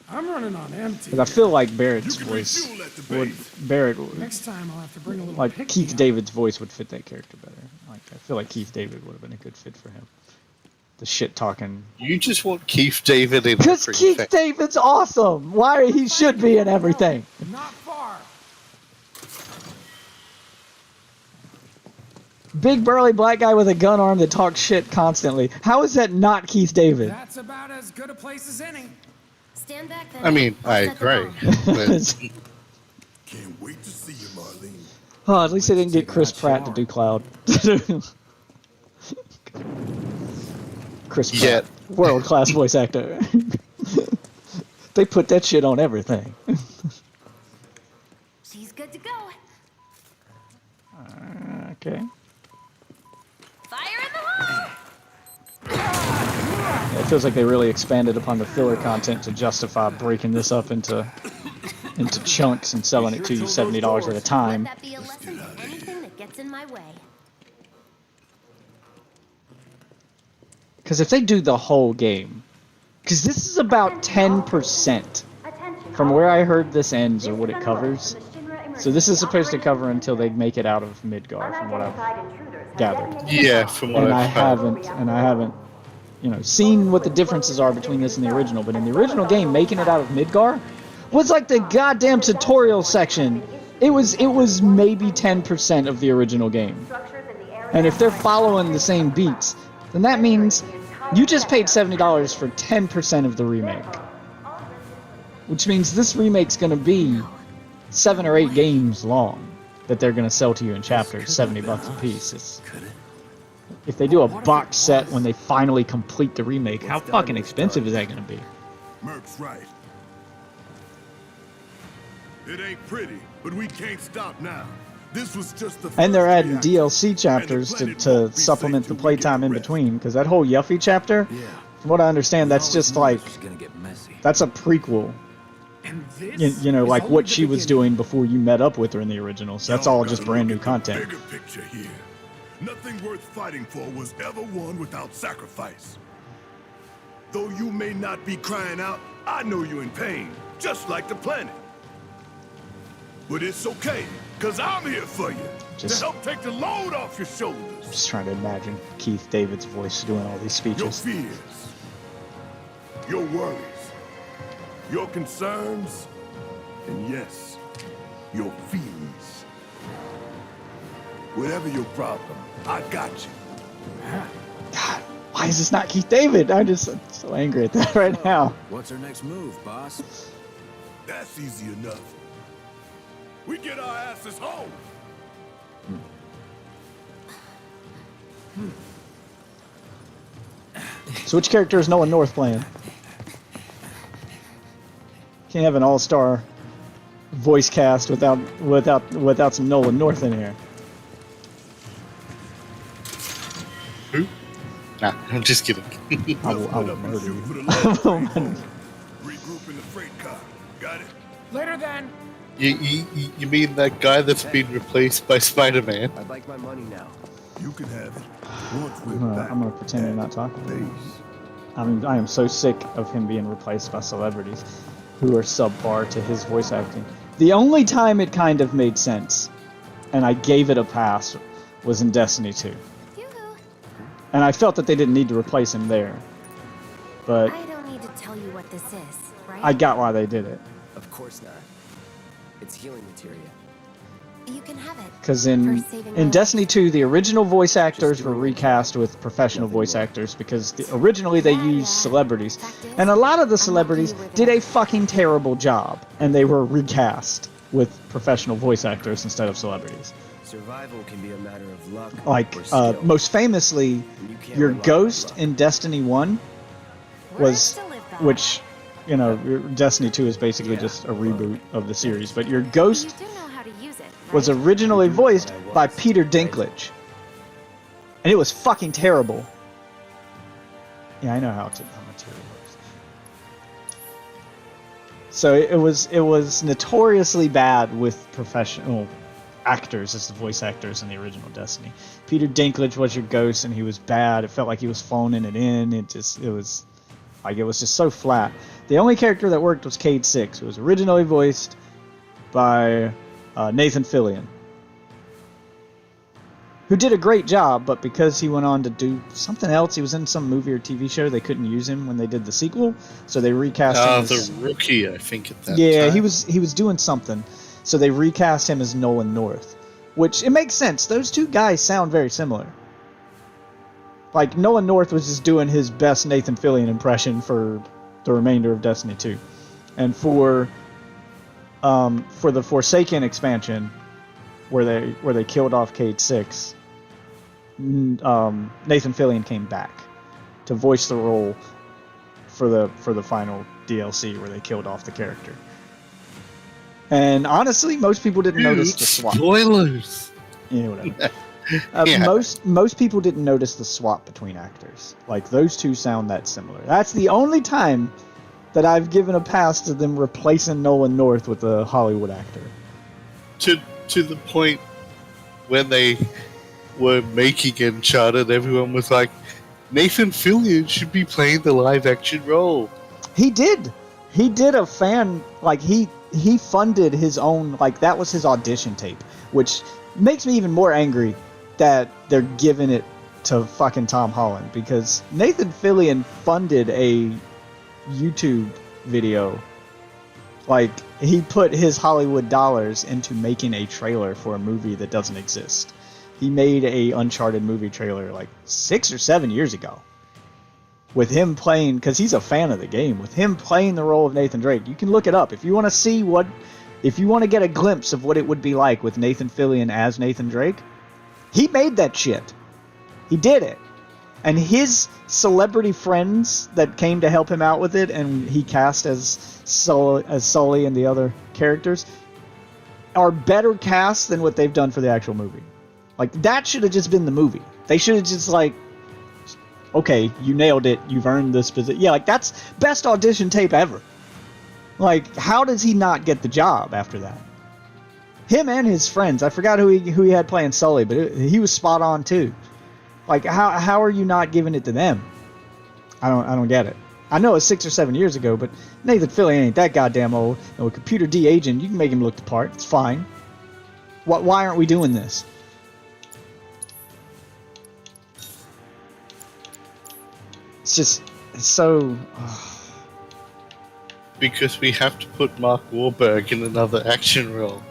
I'm running on empty. Because I feel like Barrett's You can voice refuel at the would base. Barrett Next time I'll have to bring a little like pick Keith me up. David's voice would fit that character better. Like I feel like Keith David would have been a good fit for him. The shit talking. You just want Keith David in Because everything. Keith David's awesome. Why he should be in everything. Not far. Big burly black guy with a gun arm that talks shit constantly. How is that not Keith David? That's about as good a place as any. Stand back then. I mean, I'll I set the agree. bomb. But Can't wait to see you, Marlene. Oh, at least they didn't get Chris Pratt to do Cloud. Chris Pratt, Yet. world-class voice actor. They put that shit on everything. She's good to go. Okay. Fire in the hole! Yeah, it feels like they really expanded upon the filler content to justify breaking this up into chunks and selling it to you $70 at a Let time. that be a lesson to anything that gets in my way. Because if they do the whole game, because this is about 10% from where I heard this ends or what it covers. So this is supposed to cover until they make it out of Midgar, from what I've gathered. Yeah, from what And I I've heard. haven't, seen what the differences are between this and the original. But in the original game, making it out of Midgar was like the goddamn tutorial section. It was maybe 10% of the original game. And if they're following the same beats, then that means you just paid $70 for 10% of the remake. Which means this remake's going to be 7 or 8 games long that they're going to sell to you in chapters, $70 a piece. If they do a box set when they finally complete the remake, how fucking expensive is that going to be? Merc's right. It ain't pretty, but we can't stop now. This was just the And they're first adding reaction. DLC chapters And the planet to won't be supplement safe the till we get playtime in rest. between, because that whole Yuffie chapter, Yeah. from what I understand, that's just like, It's gonna get messy. that's a prequel. And this You know, is like only what the she was beginning. doing before you met up with her in the original. So that's Y'all all gotta just brand new look at the content. Bigger picture here. Nothing worth fighting for was ever won without sacrifice. Though you may not be crying out, I know you're in pain, just like the planet. But it's okay, cause I'm here for you Just- to help take the load off your shoulders. Just trying to imagine Keith David's voice doing all these Your speeches. fears, your worries, your concerns, and yes, your feelings. Whatever your problem, I got you. God, why is this not Keith David? I'm so angry at that right now. What's our next move, boss? That's easy enough. We get our asses home. So which character is Nolan North playing? Can't have an all-star voice cast without some Nolan North in here. Who? Nah, I'm just kidding. I will Put up and murder shoot you. for the last train home. Regroup in the freight car. Got it? Later then. You mean that guy that's been replaced by Spider-Man? I'd like my money now. You can have it. Once we're back I'm gonna pretend you're not talking. base. I am so sick of him being replaced by celebrities who are subpar to his voice acting. The only time it kind of made sense, and I gave it a pass, was in Destiny 2. Yoo-hoo. And I felt that they didn't need to replace him there. But I don't need to tell you what this is, right? I got why they did it. Of course not. It's healing materia. You can have it. Because in For saving lives. Destiny 2, the original voice actors were recast with professional voice actors because originally they used celebrities. And a lot of the celebrities did a fucking terrible job, and they were recast with professional voice actors instead of celebrities. Survival can be a matter of luck Like, or skill. most famously, You can't your rely on ghost luck. in Destiny 1 was, Words to live by. which, your Destiny 2 is basically just a reboot of the series, but your ghost You do know how to use it, was right? originally voiced by Peter Dinklage. And it was fucking terrible. Yeah, I know how material works. So it was notoriously bad with professional actors as the voice actors in the original Destiny. Peter Dinklage was your ghost and he was bad. It felt like he was phoning it in. It was just so flat. The only character that worked was Cade Six, who was originally voiced by Nathan Fillion, who did a great job, but because he went on to do something else, he was in some movie or TV show, they couldn't use him when they did the sequel, so they recast him as... The Rookie, I think, at that Yeah, time. he was doing something, so they recast him as Nolan North, which, it makes sense. Those two guys sound very similar. Like, Nolan North was just doing his best Nathan Fillion impression for the remainder of Destiny 2. And for the Forsaken expansion, where they killed off Cade Six, Nathan Fillion came back to voice the role for the final DLC where they killed off the character. And honestly, most people didn't notice the swap. Spoilers! Yeah, whatever. Yeah. Most people didn't notice the swap between actors. Like, those two sound that similar. That's the only time that I've given a pass to them replacing Nolan North with a Hollywood actor. To the point when they were making Uncharted, everyone was like, Nathan Fillion should be playing the live-action role. He did. He did a fan, like, he funded his own, like, that was his audition tape, which makes me even more angry that they're giving it to fucking Tom Holland, because Nathan Fillion funded a YouTube video. Like, he put his Hollywood dollars into making a trailer for a movie that doesn't exist. He made a Uncharted movie trailer like 6 or 7 years ago. With him playing, because he's a fan of the game, with him playing the role of Nathan Drake. You can look it up. If you want to see what, if you want to get a glimpse of what it would be like with Nathan Fillion as Nathan Drake, he made that shit. He did it. And his celebrity friends that came to help him out with it, and he cast as Sully and the other characters, are better cast than what they've done for the actual movie. Like, that should have just been the movie. They should have just, like, okay, you nailed it, you've earned this position. Yeah, like, that's best audition tape ever. Like, how does he not get the job after that? Him and his friends, I forgot who he had playing Sully, but he was spot on too. Like, how are you not giving it to them? I don't get it. I know it's 6 or 7 years ago, but Nathan Fillion ain't that goddamn old. And with computer de-aging, you can make him look the part. It's fine. Why aren't we doing this? It's just, it's so... Because we have to put Mark Wahlberg in another action role.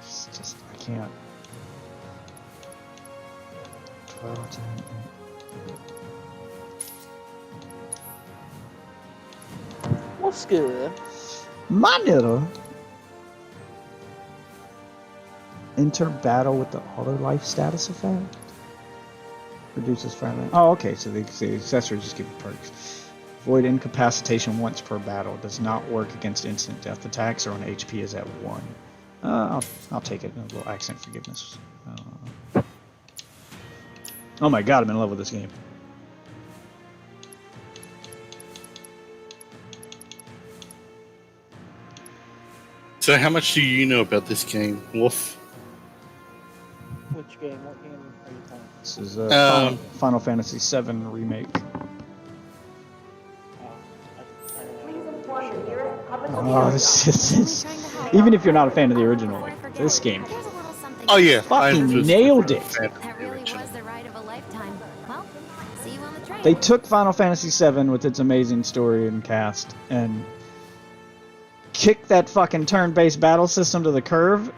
It's just, I can't. 12 to... What's good? My little... Enter battle with the auto life status effect. Reduces fragment. Oh, okay. So the accessories just give you perks. Void incapacitation once per battle. Does not work against instant death attacks or when HP is at 1. I'll take it. A little accent forgiveness. Oh my god, I'm in love with this game. So how much do you know about this game, Wolf? Which game? What game are you playing? This is Final Fantasy VII Remake. Oh, it's even if you're not a fan of the original, like, this game Oh yeah, fucking nailed it. That really was the ride of a lifetime. Well, see you on the train. They took Final Fantasy VII with its amazing story and cast and kicked that fucking turn-based battle system to the curve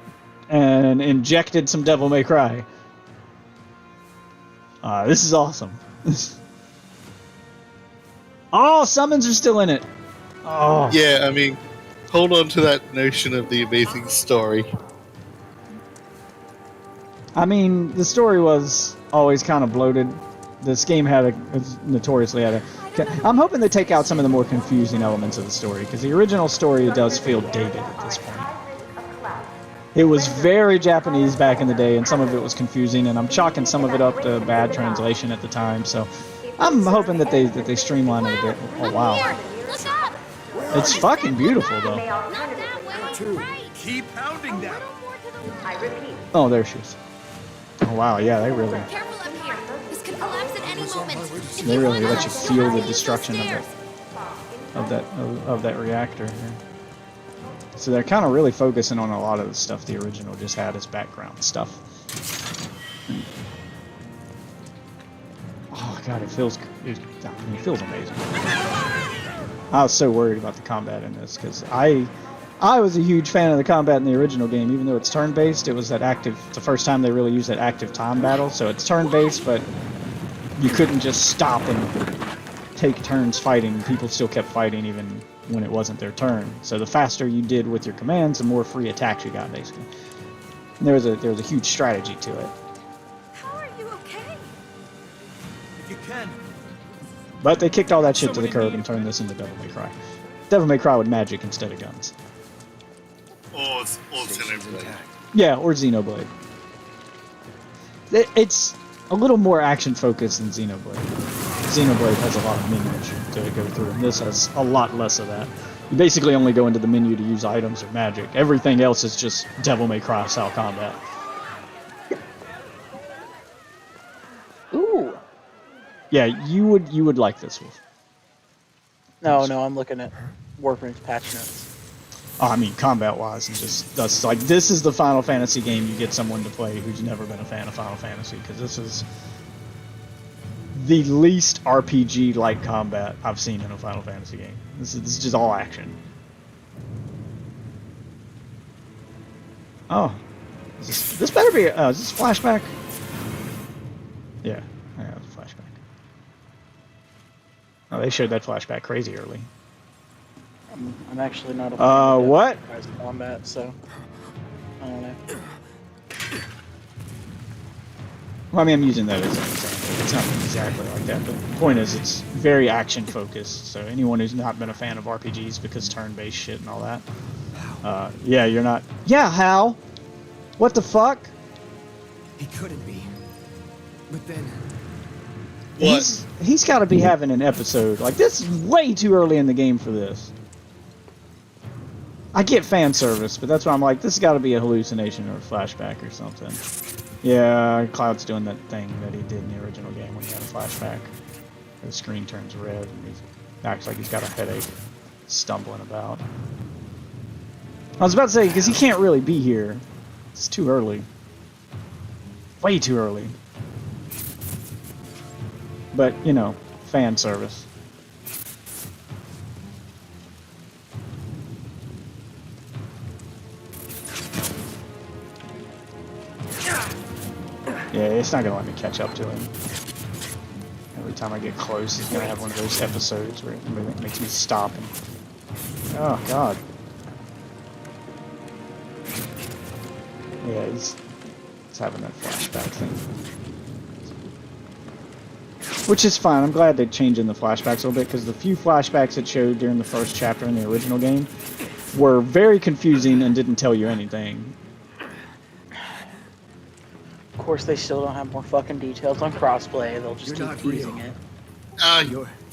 and injected some Devil May Cry. This is awesome. Oh, summons are still in it. Oh. Yeah, I mean, hold on to that notion of the amazing story. I mean, the story was always kind of bloated. This game notoriously had a... I'm hoping they take out some of the more confusing elements of the story, because the original story does feel dated at this point. It was very Japanese back in the day, and some of it was confusing, and I'm chalking some of it up to bad translation at the time, so I'm hoping that they streamline it a bit. Oh, wow. It's fucking beautiful, though. Keep pounding them. Oh, there she is. Oh, wow, yeah, they really... Careful up here. This could collapse at any moment. They really let you feel the destruction of that reactor here. So they're kind of really focusing on a lot of the stuff the original just had as background stuff. Oh god, it feels amazing. I was so worried about the combat in this because I was a huge fan of the combat in the original game, even though it's turn-based. It was that active. It's the first time they really used that active time battle. So it's turn-based, but you couldn't just stop and take turns fighting. People still kept fighting even when it wasn't their turn. So the faster you did with your commands, the more free attacks you got, basically. And there was a huge strategy to it. How are you okay? If you can. But they kicked all that shit to the curb and turned this into Devil May Cry. Devil May Cry with magic instead of guns. Or Xenoblade. Yeah, or Xenoblade. It's a little more action-focused than Xenoblade. Xenoblade has a lot of menus to go through, and this has a lot less of that. You basically only go into the menu to use items or magic. Everything else is just Devil May Cry style combat. Yeah, you would like this, Wolf. No, I'm looking at Warframe's patch notes. Oh, I mean, combat-wise, and just that's like this is the Final Fantasy game you get someone to play who's never been a fan of Final Fantasy, because this is the least RPG-like combat I've seen in a Final Fantasy game. This is just all action. Oh, this better be. Is this flashback? Yeah, it's a flashback. Oh, they showed that flashback crazy early. I'm actually not a What? combat, so I don't know. Well, I mean, I'm using that as an example. It's not exactly like that, but the point is it's very action focused, so anyone who's not been a fan of RPGs because turn-based shit and all that, yeah, you're not. Yeah, Hal? What the fuck? He couldn't be. But then... He's got to be having an episode. Like, this is way too early in the game for this. I get fan service, but that's why I'm like, this has got to be a hallucination or a flashback or something. Yeah, Cloud's doing that thing that he did in the original game when he had a flashback. The screen turns red and he acts like he's got a headache, stumbling about. I was about to say, because he can't really be here. It's too early. Way too early. But, you know, fan service. Yeah, it's not gonna let me catch up to him. Every time I get close, he's gonna have one of those episodes where it makes me stop and... Oh, God. Yeah, he's having that flashback thing. Which is fine. I'm glad they're changing the flashbacks a little bit, because the few flashbacks it showed during the first chapter in the original game were very confusing and didn't tell you anything. Of course, they still don't have more fucking details on crossplay. They'll just keep teasing it.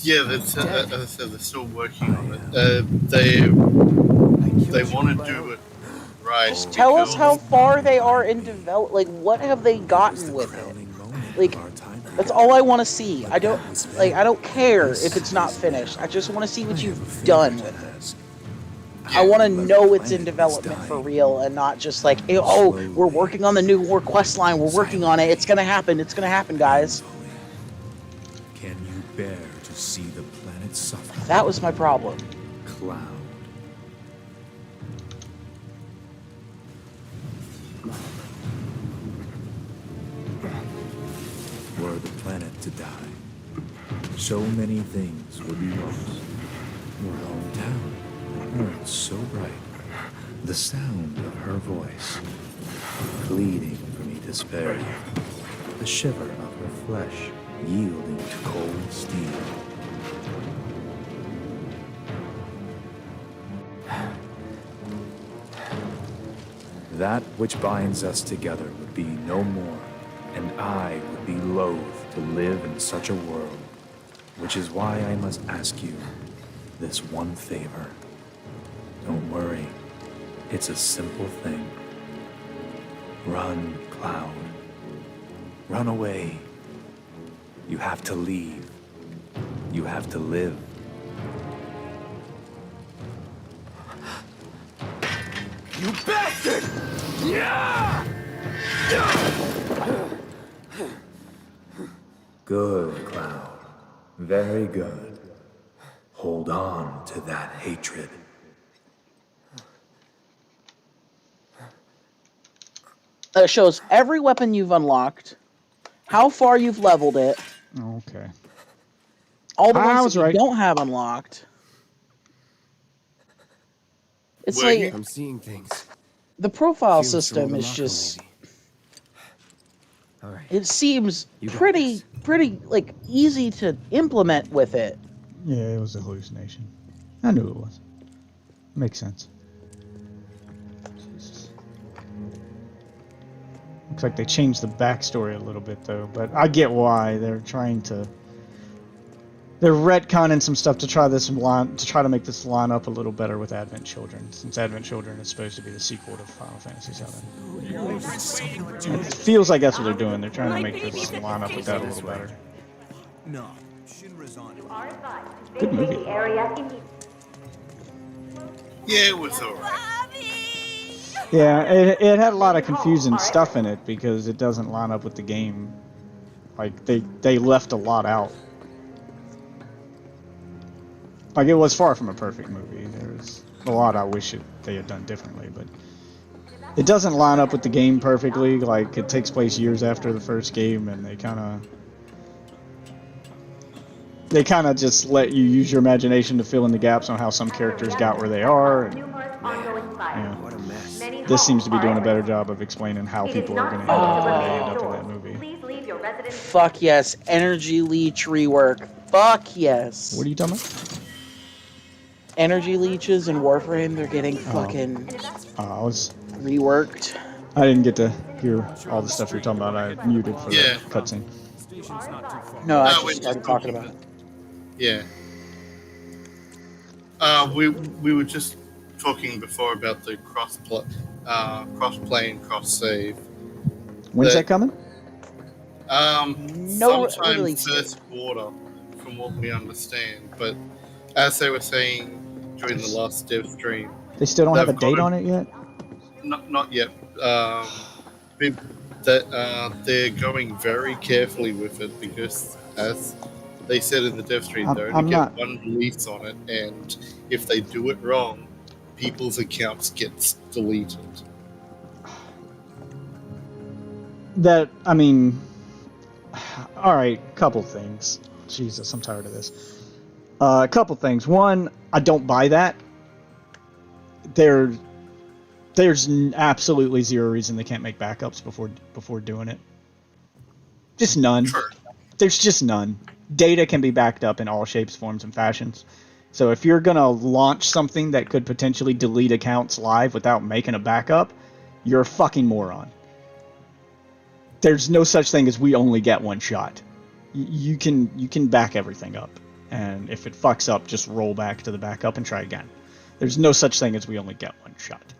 Yeah, as I said, they're still working on it. They want to do it right. Just tell us how far they are in develop. Like, what have they gotten with it? Like, that's all I want to see. I don't care if it's not finished. I just want to see what you've done with it. I want to know it's in development for real and not just like, oh, we're working on the new war quest line. We're working on it. It's gonna happen. It's gonna happen, guys. Can you bear to see the planet suffer? That was my problem. Cloud. Were the planet to die, so many things would be lost. Your hometown, Earth so bright, the sound of her voice, pleading for me to spare you, the shiver of her flesh yielding to cold steel. That which binds us together would be no more, and I would be loath to live in such a world, which is why I must ask you this one favor. Don't worry, it's a simple thing. Run, Cloud. Run away. You have to leave. You have to live. You bastard! Yeah! Good, Cloud. Very good. Hold on to that hatred. It shows every weapon you've unlocked, how far you've leveled it, Okay. all the I ones was that you right. don't have unlocked. It's Well, like I'm seeing things. the profile Feels system through is the just. locker, maybe. All right. It seems You got pretty like easy to implement with it. Yeah, it was a hallucination. I knew it was. Makes sense. Jesus. Looks like they changed the backstory a little bit, though, but I get why. They're trying to... They're retconning some stuff to try to make this line up a little better with Advent Children, since Advent Children is supposed to be the sequel to Final Fantasy VII. It feels like that's what they're doing. They're trying to make this line up with that a little better. No, Shinra's on it. Good movie. Yeah, it was alright. Yeah, it had a lot of confusing stuff in it because it doesn't line up with the game. Like, they left a lot out. Like, it was far from a perfect movie. There's a lot I wish they had done differently, but it doesn't line up with the game perfectly. Like, it takes place years after the first game, and they kind of just let you use your imagination to fill in the gaps on how some characters got where they are. And, yeah. What a mess. This seems to be doing a better job of explaining how people are going to end up when they end up in that movie. Fuck yes. Energy leech rework. Fuck yes. What are you talking about? Energy leeches in Warframe, they're getting fucking reworked. I didn't get to hear all the stuff you're talking about. I muted for Yeah. the cutscene. No, I we just started talking about it. Yeah. We were just talking before about the cross-play and cross-save. When's that coming? No sometime release date. first quarter, from what we understand. But as they were saying during the last dev stream, They still don't have a they've date got on it yet? not yet. They're going very carefully with it because, as they said in the dev stream, they only get one release on it, and if they do it wrong, people's accounts get deleted. Alright, couple things. Jesus, I'm tired of this. A couple things. One, I don't buy that. There's absolutely zero reason they can't make backups before doing it. Just none. Sure. There's just none. Data can be backed up in all shapes, forms, and fashions. So if you're gonna launch something that could potentially delete accounts live without making a backup, you're a fucking moron. There's no such thing as we only get one shot. You can back everything up, and if it fucks up, just roll back to the backup and try again. There's no such thing as we only get one shot.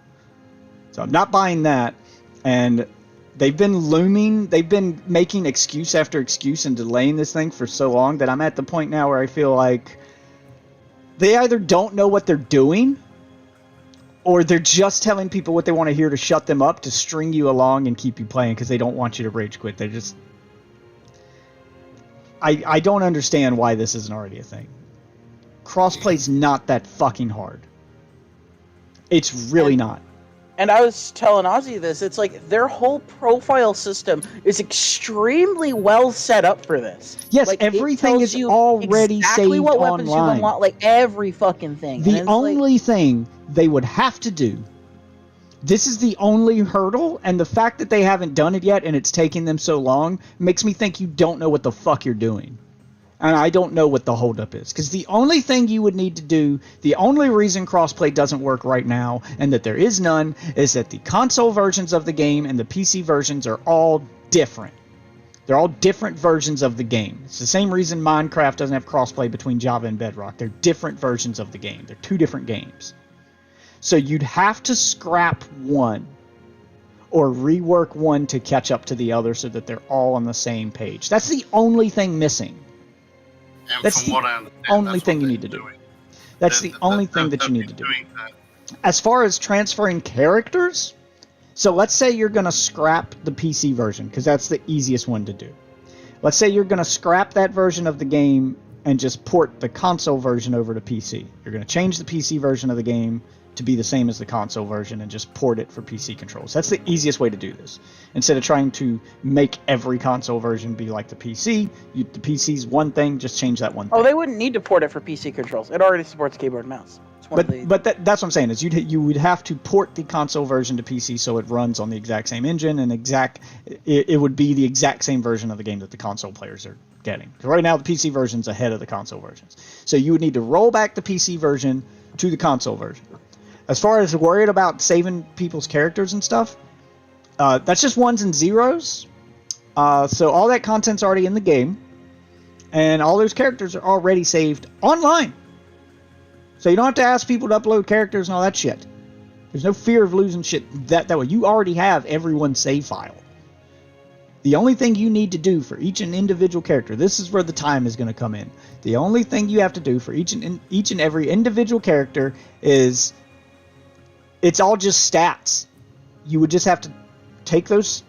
So I'm not buying that, and they've been making excuse after excuse and delaying this thing for so long that I'm at the point now where I feel like they either don't know what they're doing, or they're just telling people what they want to hear to shut them up, to string you along and keep you playing because they don't want you to rage quit. They just... I don't understand why this isn't already a thing. Crossplay's not that fucking hard. It's really not. And I was telling Ozzy this, it's like their whole profile system is extremely well set up for this. Yes, like, everything is already exactly saved what weapons online. you unlock, like every fucking thing. The only thing they would have to do, this is the only hurdle, and the fact that they haven't done it yet and it's taking them so long makes me think you don't know what the fuck you're doing. And I don't know what the holdup is. Because the only thing you would need to do, the only reason crossplay doesn't work right now, and that there is none, is that the console versions of the game and the PC versions are all different. They're all different versions of the game. It's the same reason Minecraft doesn't have crossplay between Java and Bedrock. They're different versions of the game. They're two different games. So you'd have to scrap one or rework one to catch up to the other so that they're all on the same page. That's the only thing missing. And That's from the what I understand, only that's thing what you they're need to do. doing. That's the only thing that you need to do. As far as transferring characters, so let's say you're going to scrap the PC version, because that's the easiest one to do. Let's say you're going to scrap that version of the game and just port the console version over to PC. You're going to change the PC version of the game to be the same as the console version and just port it for PC controls. That's the easiest way to do this. Instead of trying to make every console version be like the PC, the PC's one thing, just change that one thing. Oh, they wouldn't need to port it for PC controls. It already supports keyboard and mouse. But that's what I'm saying, is you would have to port the console version to PC so it runs on the exact same engine and it would be the exact same version of the game that the console players are getting. Right now the PC version's ahead of the console versions. So you would need to roll back the PC version to the console version. As far as worried about saving people's characters and stuff, that's just ones and zeros. So all that content's already in the game, and all those characters are already saved online. So you don't have to ask people to upload characters and all that shit. There's no fear of losing shit that way. You already have everyone's save file. The only thing you need to do for each and individual character, this is where the time is going to come in. The only thing you have to do for each and every individual character is, it's all just stats. You would just have to take those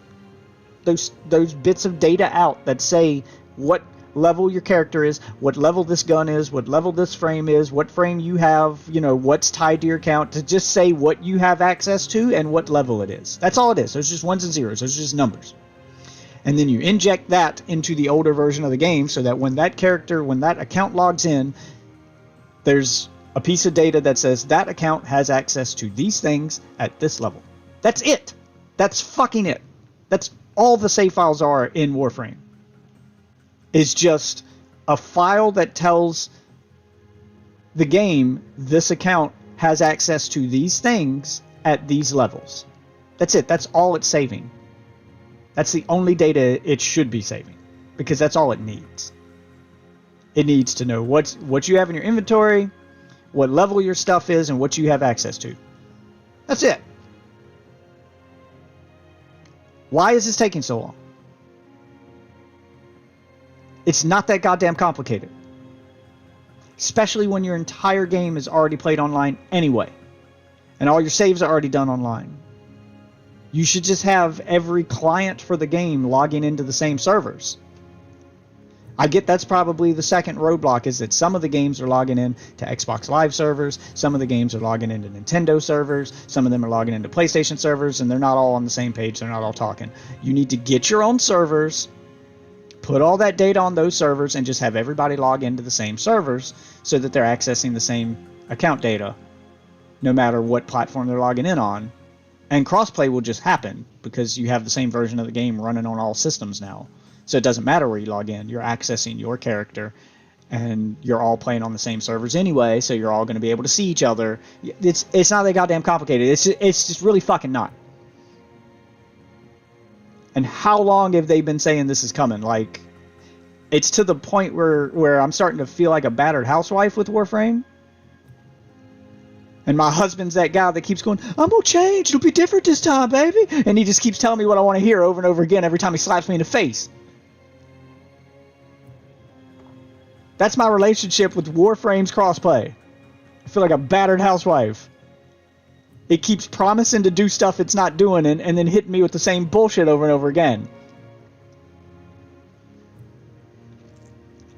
bits of data out that say what level your character is, what level this gun is, what level this frame is, what frame you have, what's tied to your account, to just say what you have access to and what level it is. That's all it is. Those are just ones and zeros. Those are just numbers. And then you inject that into the older version of the game so that when that account logs in, there's a piece of data that says that account has access to these things at this level. That's it. That's fucking it. That's all the save files are in Warframe. It's just a file that tells the game this account has access to these things at these levels. That's it. That's all it's saving. That's the only data it should be saving, because that's all it needs. It needs to know what you have in your inventory, what level your stuff is, and what you have access to. That's it. Why is this taking so long? It's not that goddamn complicated. Especially when your entire game is already played online anyway. And all your saves are already done online. You should just have every client for the game logging into the same servers. I get that's probably the second roadblock, is that some of the games are logging in to Xbox Live servers, some of the games are logging into Nintendo servers, some of them are logging into PlayStation servers, and they're not all on the same page, they're not all talking. You need to get your own servers, put all that data on those servers, and just have everybody log into the same servers so that they're accessing the same account data, no matter what platform they're logging in on. And crossplay will just happen because you have the same version of the game running on all systems now. So it doesn't matter where you log in. You're accessing your character, and you're all playing on the same servers anyway, so you're all going to be able to see each other. It's not that goddamn complicated. It's just really fucking not. And how long have they been saying this is coming? Like, it's to the point where I'm starting to feel like a battered housewife with Warframe. And my husband's that guy that keeps going, I'm going to change. It'll be different this time, baby. And he just keeps telling me what I want to hear over and over again every time he slaps me in the face. That's my relationship with Warframe's crossplay. I feel like a battered housewife. It keeps promising to do stuff it's not doing, and then hitting me with the same bullshit over and over again.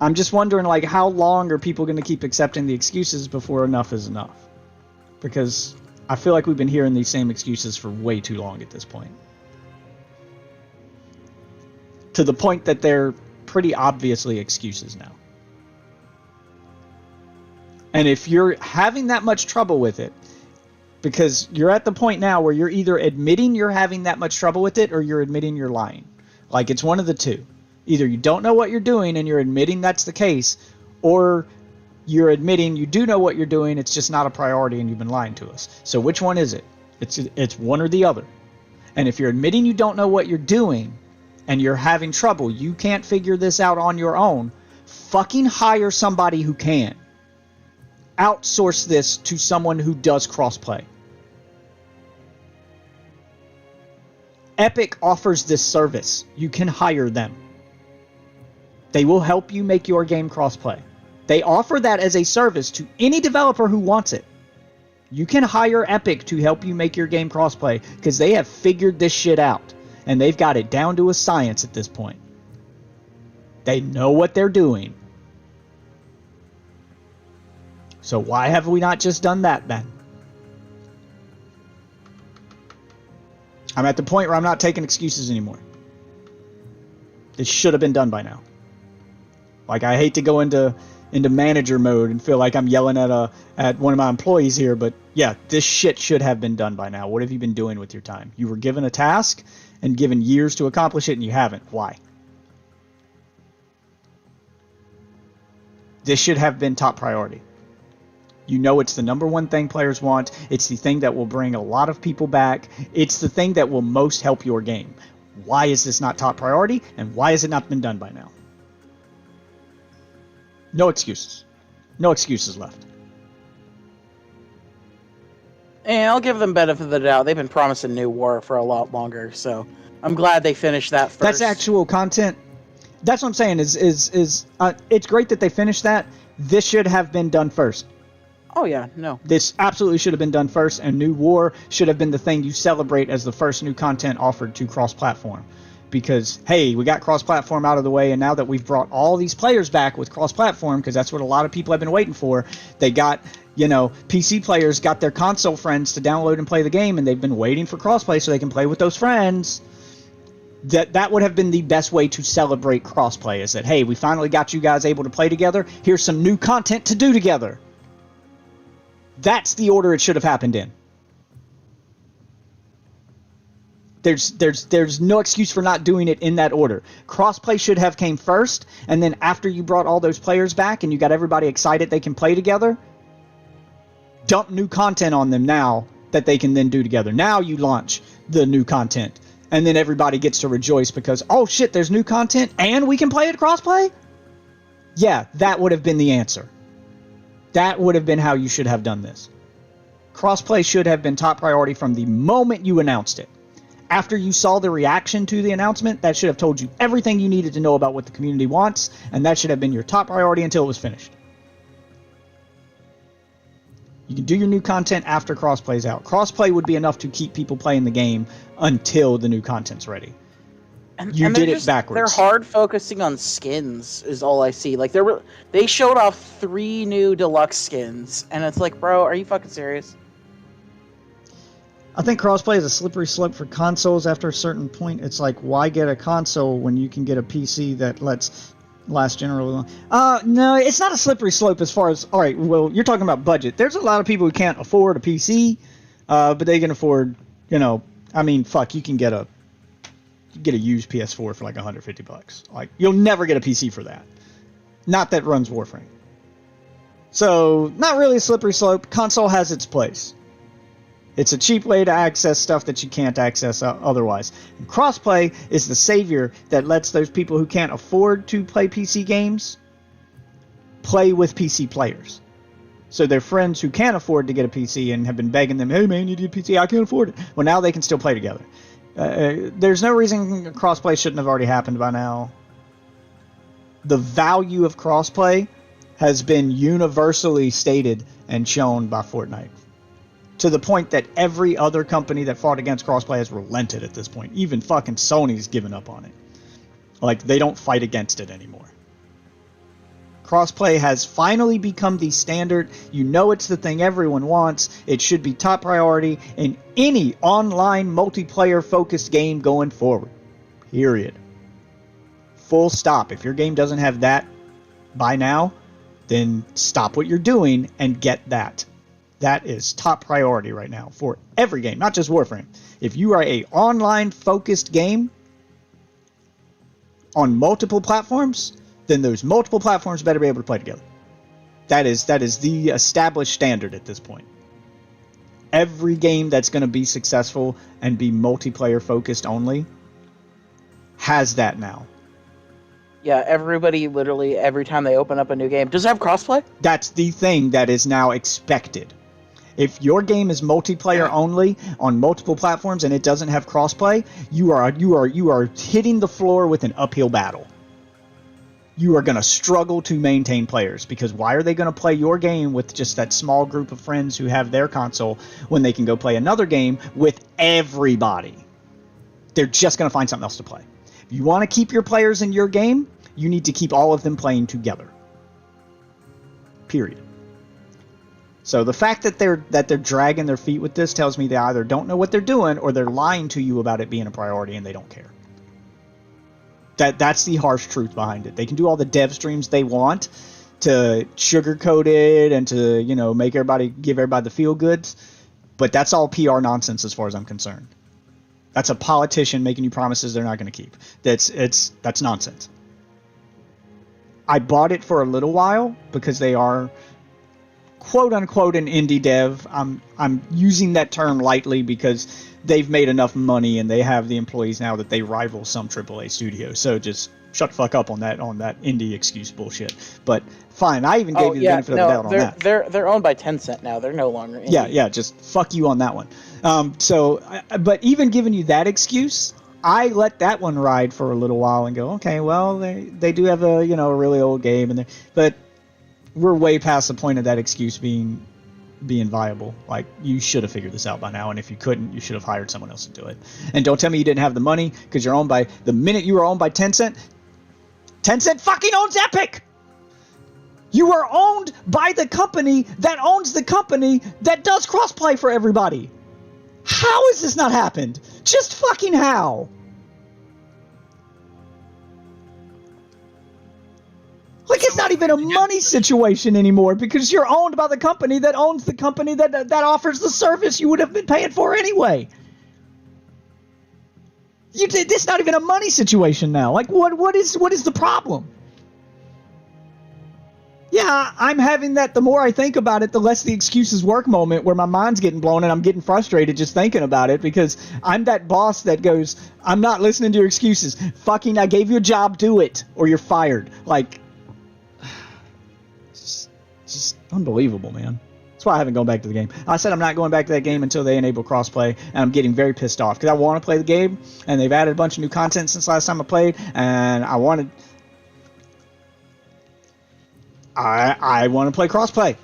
I'm just wondering, like, how long are people going to keep accepting the excuses before enough is enough? Because I feel like we've been hearing these same excuses for way too long at this point. To the point that they're pretty obviously excuses now. And if you're having that much trouble with it, because you're at the point now where you're either admitting you're having that much trouble with it, or you're admitting you're lying. Like, it's one of the two. Either you don't know what you're doing and you're admitting that's the case, or you're admitting you do know what you're doing, it's just not a priority and you've been lying to us. So which one is it? It's one or the other. And if you're admitting you don't know what you're doing and you're having trouble, you can't figure this out on your own, fucking hire somebody who can. Outsource this to someone who does crossplay. Epic offers this service. You can hire them. They will help you make your game crossplay. They offer that as a service to any developer who wants it. You can hire Epic to help you make your game crossplay because they have figured this shit out. And they've got it down to a science at this point. They know what they're doing. So why have we not just done that then? I'm at the point where I'm not taking excuses anymore. This should have been done by now. Like, I hate to go into manager mode and feel like I'm yelling at one of my employees here, but yeah, this shit should have been done by now. What have you been doing with your time? You were given a task and given years to accomplish it, and you haven't. Why? This should have been top priority. You know it's the number one thing players want. It's the thing that will bring a lot of people back. It's the thing that will most help your game. Why is this not top priority, and why has it not been done by now? No excuses. No excuses left. And I'll give them benefit of the doubt. They've been promising new war for a lot longer, so I'm glad they finished that first. That's actual content. That's what I'm saying. It's great that they finished that. This should have been done first. Oh yeah, no. This absolutely should have been done first, and New War should have been the thing you celebrate as the first new content offered to cross-platform. Because, hey, we got cross-platform out of the way, and now that we've brought all these players back with cross-platform, because that's what a lot of people have been waiting for, they got, PC players got their console friends to download and play the game, and they've been waiting for crossplay so they can play with those friends. That would have been the best way to celebrate crossplay, is that, hey, we finally got you guys able to play together. Here's some new content to do together. That's the order it should have happened in. There's no excuse for not doing it in that order. Crossplay should have came first, and then after you brought all those players back and you got everybody excited they can play together, dump new content on them now that they can then do together. Now you launch the new content, and then everybody gets to rejoice because, oh shit, there's new content and we can play it crossplay? Yeah, that would have been the answer. That would have been how you should have done this. Crossplay should have been top priority from the moment you announced it. After you saw the reaction to the announcement, that should have told you everything you needed to know about what the community wants, and that should have been your top priority until it was finished. You can do your new content after crossplay's out. Crossplay would be enough to keep people playing the game until the new content's ready. You did it backwards. They're hard focusing on skins is all I see. Like they showed off 3 new deluxe skins, and it's like, bro, are you fucking serious? I think crossplay is a slippery slope for consoles. After a certain point, it's like, why get a console when you can get a PC that last generally long? No, it's not a slippery slope as far as, all right, well, you're talking about budget. There's a lot of people who can't afford a PC, but they can afford, fuck, you can get a used PS4 for like $150. Like, you'll never get a PC for that. Not that runs Warframe. So, not really a slippery slope. Console has its place. It's a cheap way to access stuff that you can't access otherwise. And crossplay is the savior that lets those people who can't afford to play PC games play with PC players. So their friends who can't afford to get a PC and have been begging them, hey man, you need a PC, I can't afford it. Well, now they can still play together. There's no reason crossplay shouldn't have already happened by now. The value of crossplay has been universally stated and shown by Fortnite. To the point that every other company that fought against crossplay has relented at this point. Even fucking Sony's given up on it. Like, they don't fight against it anymore. Crossplay has finally become the standard. You know it's the thing everyone wants. It should be top priority in any online multiplayer-focused game going forward. Period. Full stop. If your game doesn't have that by now, then stop what you're doing and get that. That is top priority right now for every game, not just Warframe. If you are a online-focused game on multiple platforms, then those multiple platforms better be able to play together. That is the established standard at this point. Every game that's going to be successful and be multiplayer-focused only has that now. Yeah, everybody literally, every time they open up a new game, does it have crossplay? That's the thing that is now expected. If your game is multiplayer only on multiple platforms and it doesn't have crossplay, you are hitting the floor with an uphill battle. You are going to struggle to maintain players, because why are they going to play your game with just that small group of friends who have their console when they can go play another game with everybody? They're just going to find something else to play. If you want to keep your players in your game, you need to keep all of them playing together. Period. So the fact that they're dragging their feet with this tells me they either don't know what they're doing or they're lying to you about it being a priority and they don't care. That's the harsh truth behind it. They can do all the dev streams they want to sugarcoat it and to, give everybody the feel goods, but that's all PR nonsense as far as I'm concerned. That's a politician making you promises they're not going to keep. That's nonsense. I bought it for a little while because they are quote unquote an indie dev. I'm using that term lightly because they've made enough money and they have the employees now that they rival some AAA studios. So just shut the fuck up on that indie excuse bullshit. But fine, I even gave you the benefit of the doubt on that. They're owned by Tencent now. They're no longer indie. Yeah, just fuck you on that one. But even giving you that excuse, I let that one ride for a little while and go, okay, well, they do have a a really old game, but we're way past the point of that excuse being viable. Like, you should have figured this out by now, and if you couldn't, you should have hired someone else to do it. And don't tell me you didn't have the money, because you're owned by the minute you were owned by Tencent. Tencent fucking owns Epic. You are owned by the company that owns the company that does crossplay for everybody. How has this not happened? Just fucking how? Like, it's not even a money situation anymore because you're owned by the company that owns the company that offers the service you would have been paying for anyway. This is not even a money situation now. Like, what is the problem? Yeah, I'm having that, the more I think about it, the less the excuses work moment where my mind's getting blown and I'm getting frustrated just thinking about it because I'm that boss that goes, I'm not listening to your excuses. Fucking, I gave you a job, do it, or you're fired. Like, just unbelievable, man. That's why I haven't gone back to the game. I said I'm not going back to that game until they enable crossplay, and I'm getting very pissed off because I want to play the game, and they've added a bunch of new content since last time I played, and I want to play crossplay.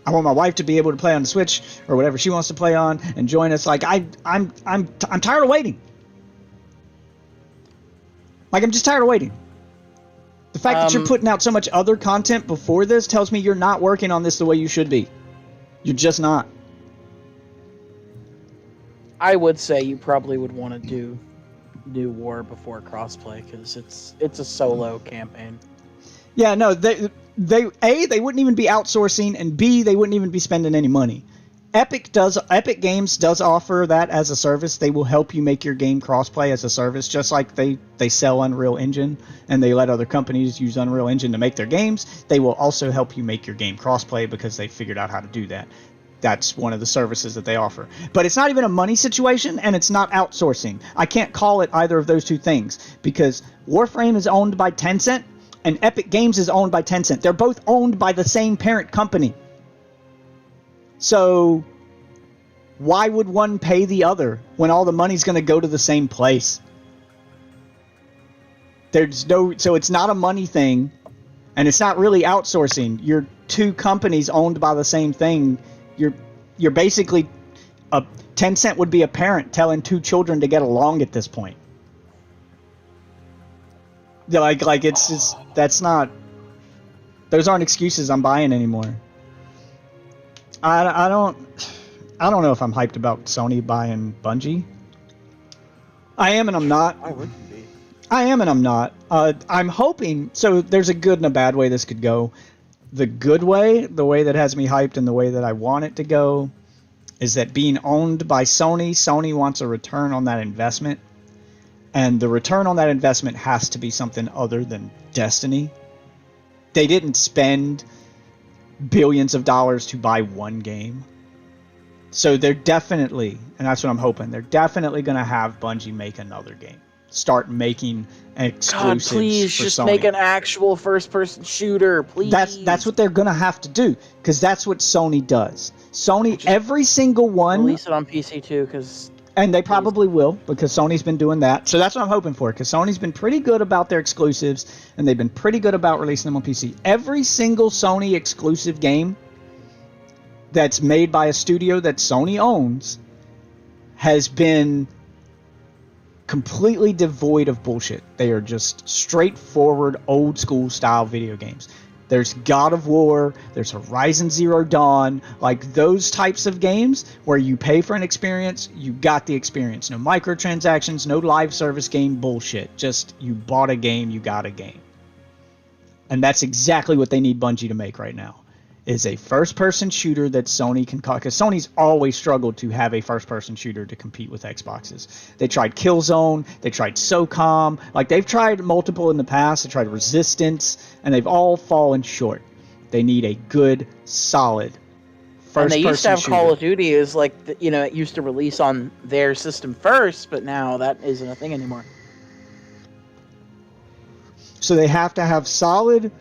I want my wife to be able to play on the Switch or whatever she wants to play on and join us. Like, I'm tired of waiting. Like, I'm just tired of waiting. The fact that you're putting out so much other content before this tells me you're not working on this the way you should be. You're just not. I would say you probably would want to do New War before crossplay because it's a solo campaign. Yeah, no, they wouldn't even be outsourcing, and B, they wouldn't even be spending any money. Epic Games does offer that as a service. They will help you make your game crossplay as a service, just like they sell Unreal Engine and they let other companies use Unreal Engine to make their games. They will also help you make your game crossplay because they figured out how to do that. That's one of the services that they offer. But it's not even a money situation, and it's not outsourcing. I can't call it either of those two things because Warframe is owned by Tencent and Epic Games is owned by Tencent. They're both owned by the same parent company. So why would one pay the other when all the money's going to go to the same place? So it's not a money thing, and it's not really outsourcing. You're two companies owned by the same thing. You're basically Tencent would be a parent telling two children to get along at this point. Like it's just, that's not, those aren't excuses I'm buying anymore. I don't know if I'm hyped about Sony buying Bungie. I am and I'm not. I wouldn't be. I am and I'm not. I'm hoping, so there's a good and a bad way this could go. The good way, the way that has me hyped and the way that I want it to go, is that being owned by Sony wants a return on that investment. And the return on that investment has to be something other than Destiny. They didn't spend billions of dollars to buy one game. So they're definitely, and that's what I'm hoping, they're definitely going to have Bungie make another game. Start making exclusives. God, please for just Sony. make an actual first-person shooter, please. That's what they're going to have to do, because that's what Sony does. Sony, every single one... Release it on PC too, because... And they probably will, because Sony's been doing that. So that's what I'm hoping for, because Sony's been pretty good about their exclusives, and they've been pretty good about releasing them on PC. Every single Sony exclusive game that's made by a studio that Sony owns has been completely devoid of bullshit. They are just straightforward, old-school style video games. There's God of War, there's Horizon Zero Dawn, like those types of games where you pay for an experience, you got the experience. No microtransactions, no live service game bullshit. Just you bought a game, you got a game. And that's exactly what they need Bungie to make right now. Is a first-person shooter that Sony can call, because Sony's always struggled to have a first-person shooter to compete with Xboxes. They tried Killzone, they tried SOCOM, like they've tried multiple in the past, they tried Resistance, and they've all fallen short. They need a good, solid first-person shooter. And they used to have Call of Duty as like, it used to release on their system first, but now that isn't a thing anymore. So they have to have solid,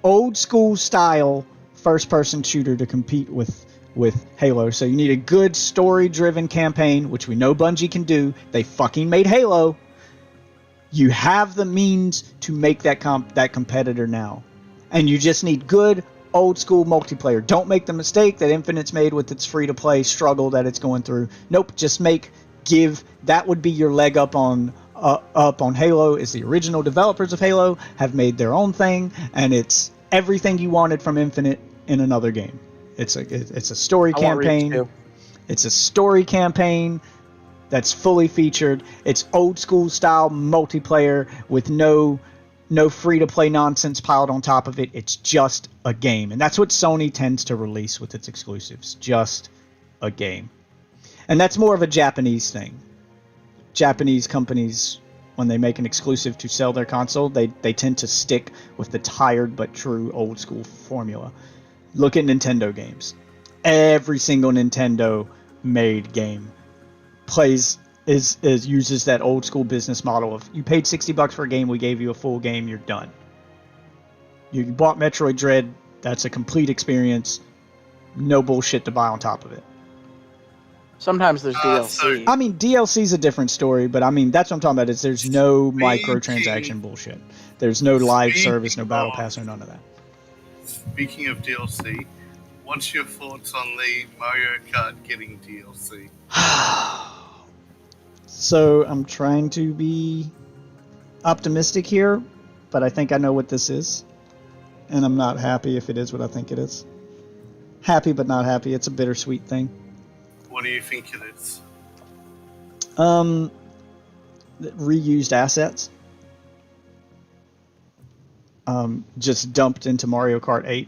old-school style first-person shooter to compete with with Halo. So you need a good story-driven campaign, which we know Bungie can do. They fucking made Halo. You have the means to make that competitor now. And you just need good old-school multiplayer. Don't make the mistake that Infinite's made with its free-to-play struggle that it's going through. Nope, just give. That would be your leg up on Halo. Is the original developers of Halo have made their own thing, and it's everything you wanted from Infinite in another game. It's a story campaign. It's a story campaign that's fully featured. It's old school style multiplayer with no free-to-play nonsense piled on top of it. It's just a game. And that's what Sony tends to release with its exclusives. Just a game. And that's more of a Japanese thing. Japanese companies, when they make an exclusive to sell their console, they tend to stick with the tired but true old school formula. Look at Nintendo games. Every single Nintendo made game uses that old school business model of, you paid $60 for a game, we gave you a full game, you're done. You bought Metroid Dread, that's a complete experience, no bullshit to buy on top of it. Sometimes there's DLC. I mean, DLC's a different story, but I mean, that's what I'm talking about. There's no microtransaction bullshit. There's no live service, no battle pass, no none of that. Speaking of DLC, what's your thoughts on the Mario Kart getting DLC? So I'm trying to be optimistic here, but I think I know what this is. And I'm not happy if it is what I think it is. Happy but not happy. It's a bittersweet thing. What do you think it is? Reused assets. Just dumped into Mario Kart 8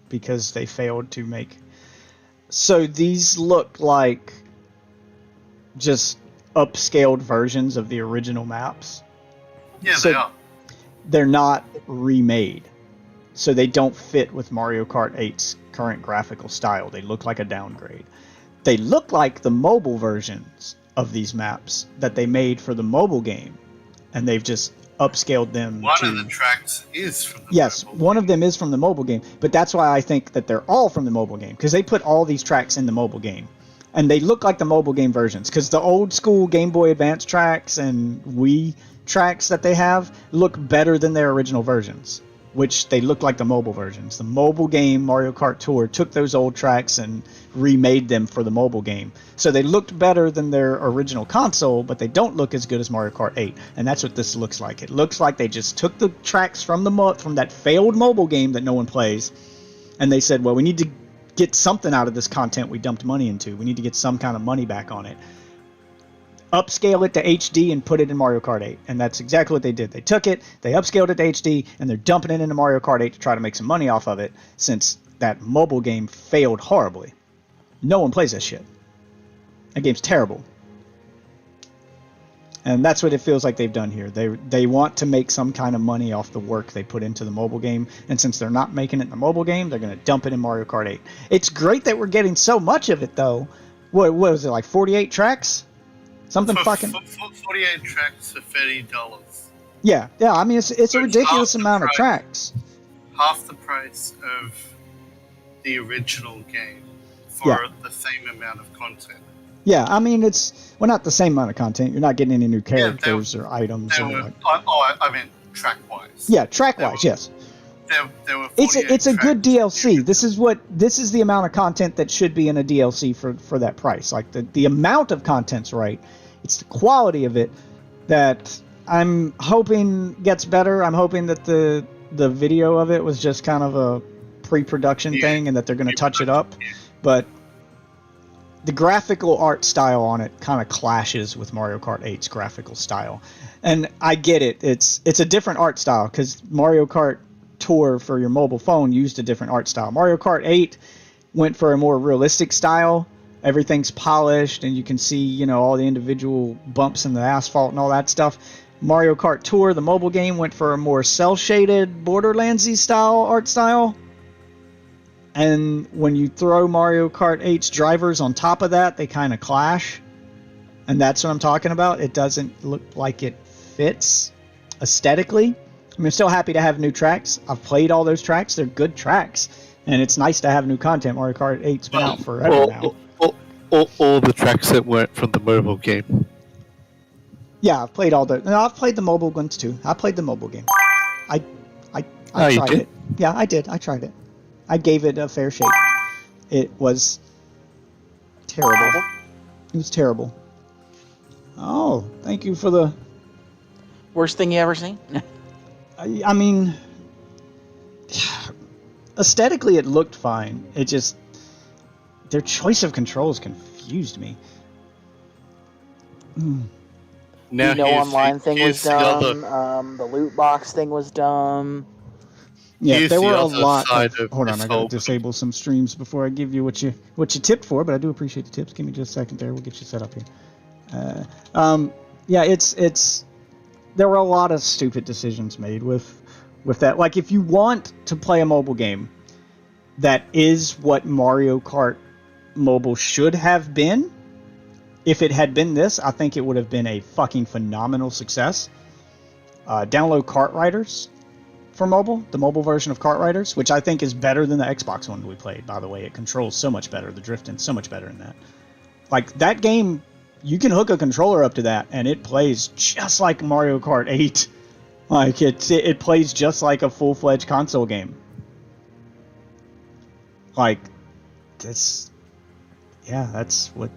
because they failed to make. So these look like just upscaled versions of the original maps. Yeah, so they are. They're not remade. So they don't fit with Mario Kart 8's current graphical style. They look like a downgrade. They look like the mobile versions of these maps that they made for the mobile game, and they've just upscaled them. One of the tracks is from the yes, one of them is from the mobile game, but that's why I think that they're all from the mobile game, because they put all these tracks in the mobile game, and they look like the mobile game versions, because the old school Game Boy Advance tracks and Wii tracks that they have look better than their original versions, which they look like the mobile versions. The mobile game, Mario Kart Tour, took those old tracks and remade them for the mobile game. So they looked better than their original console, but they don't look as good as Mario Kart 8. And that's what this looks like. It looks like they just took the tracks from that failed mobile game that no one plays, and they said, well, we need to get something out of this content we dumped money into. We need to get some kind of money back on it. Upscale it to HD and put it in Mario Kart 8. And that's exactly what they did. They took it, they upscaled it to HD, and they're dumping it into Mario Kart 8 to try to make some money off of it, since that mobile game failed horribly. No one plays that shit. That game's terrible. And that's what it feels like they've done here. They want to make some kind of money off the work they put into the mobile game, and since they're not making it in the mobile game, they're going to dump it in Mario Kart 8. It's great that we're getting so much of it, though. What was it, like 48 tracks? Something fucking... 48 tracks for $30. Yeah, I mean, it's a ridiculous amount of tracks. Half the price of the original game for the same amount of content. Yeah, I mean, it's not the same amount of content. You're not getting any new characters or items. I mean, track-wise. Yeah, track-wise, yes. There were it's a good DLC. This is the amount of content that should be in a DLC for that price. Like the amount of content's right. It's the quality of it that I'm hoping gets better. I'm hoping that the video of it was just kind of a pre-production thing, and that they're going to touch it up. But the graphical art style on it kind of clashes with Mario Kart 8's graphical style, and I get it. It's a different art style, because Mario Kart Tour for your mobile phone used a different art style. Mario Kart 8 went for a more realistic style. Everything's polished, and you can see, all the individual bumps in the asphalt and all that stuff. Mario Kart Tour, the mobile game, went for a more cel-shaded, Borderlands-y style art style. And when you throw Mario Kart 8's drivers on top of that, they kind of clash. And that's what I'm talking about. It doesn't look like it fits aesthetically. I mean, I'm still happy to have new tracks. I've played all those tracks. They're good tracks. And it's nice to have new content. Mario Kart 8's been out forever now. All the tracks that weren't from the mobile game. Yeah, I've played all the. No, I've played the mobile ones too. I played the mobile game. I You tried did? it. Yeah, I did. I tried it. I gave it a fair shake. It was terrible. It was terrible. Oh, thank you for the. Worst thing you ever seen? I mean, aesthetically it looked fine. It just their choice of controls confused me. Now the no here's online thing was here's the other- dumb. The loot box thing was dumb. Yeah, Here's there the were a other lot side of. of Hold on, this I gotta whole- disable some streams before I give you what you tipped for. But I do appreciate the tips. Give me just a second there. We'll get you set up here. Yeah, it's. There were a lot of stupid decisions made with that. Like, if you want to play a mobile game that is what Mario Kart Mobile should have been, if it had been this, I think it would have been a fucking phenomenal success. Download Kart Riders for mobile, the mobile version of Kart Riders, which I think is better than the Xbox one we played, by the way. It controls so much better. The drifting's so much better in that. Like, that game, you can hook a controller up to that, and it plays just like Mario Kart 8. Like, it plays just like a full-fledged console game. Like, that's what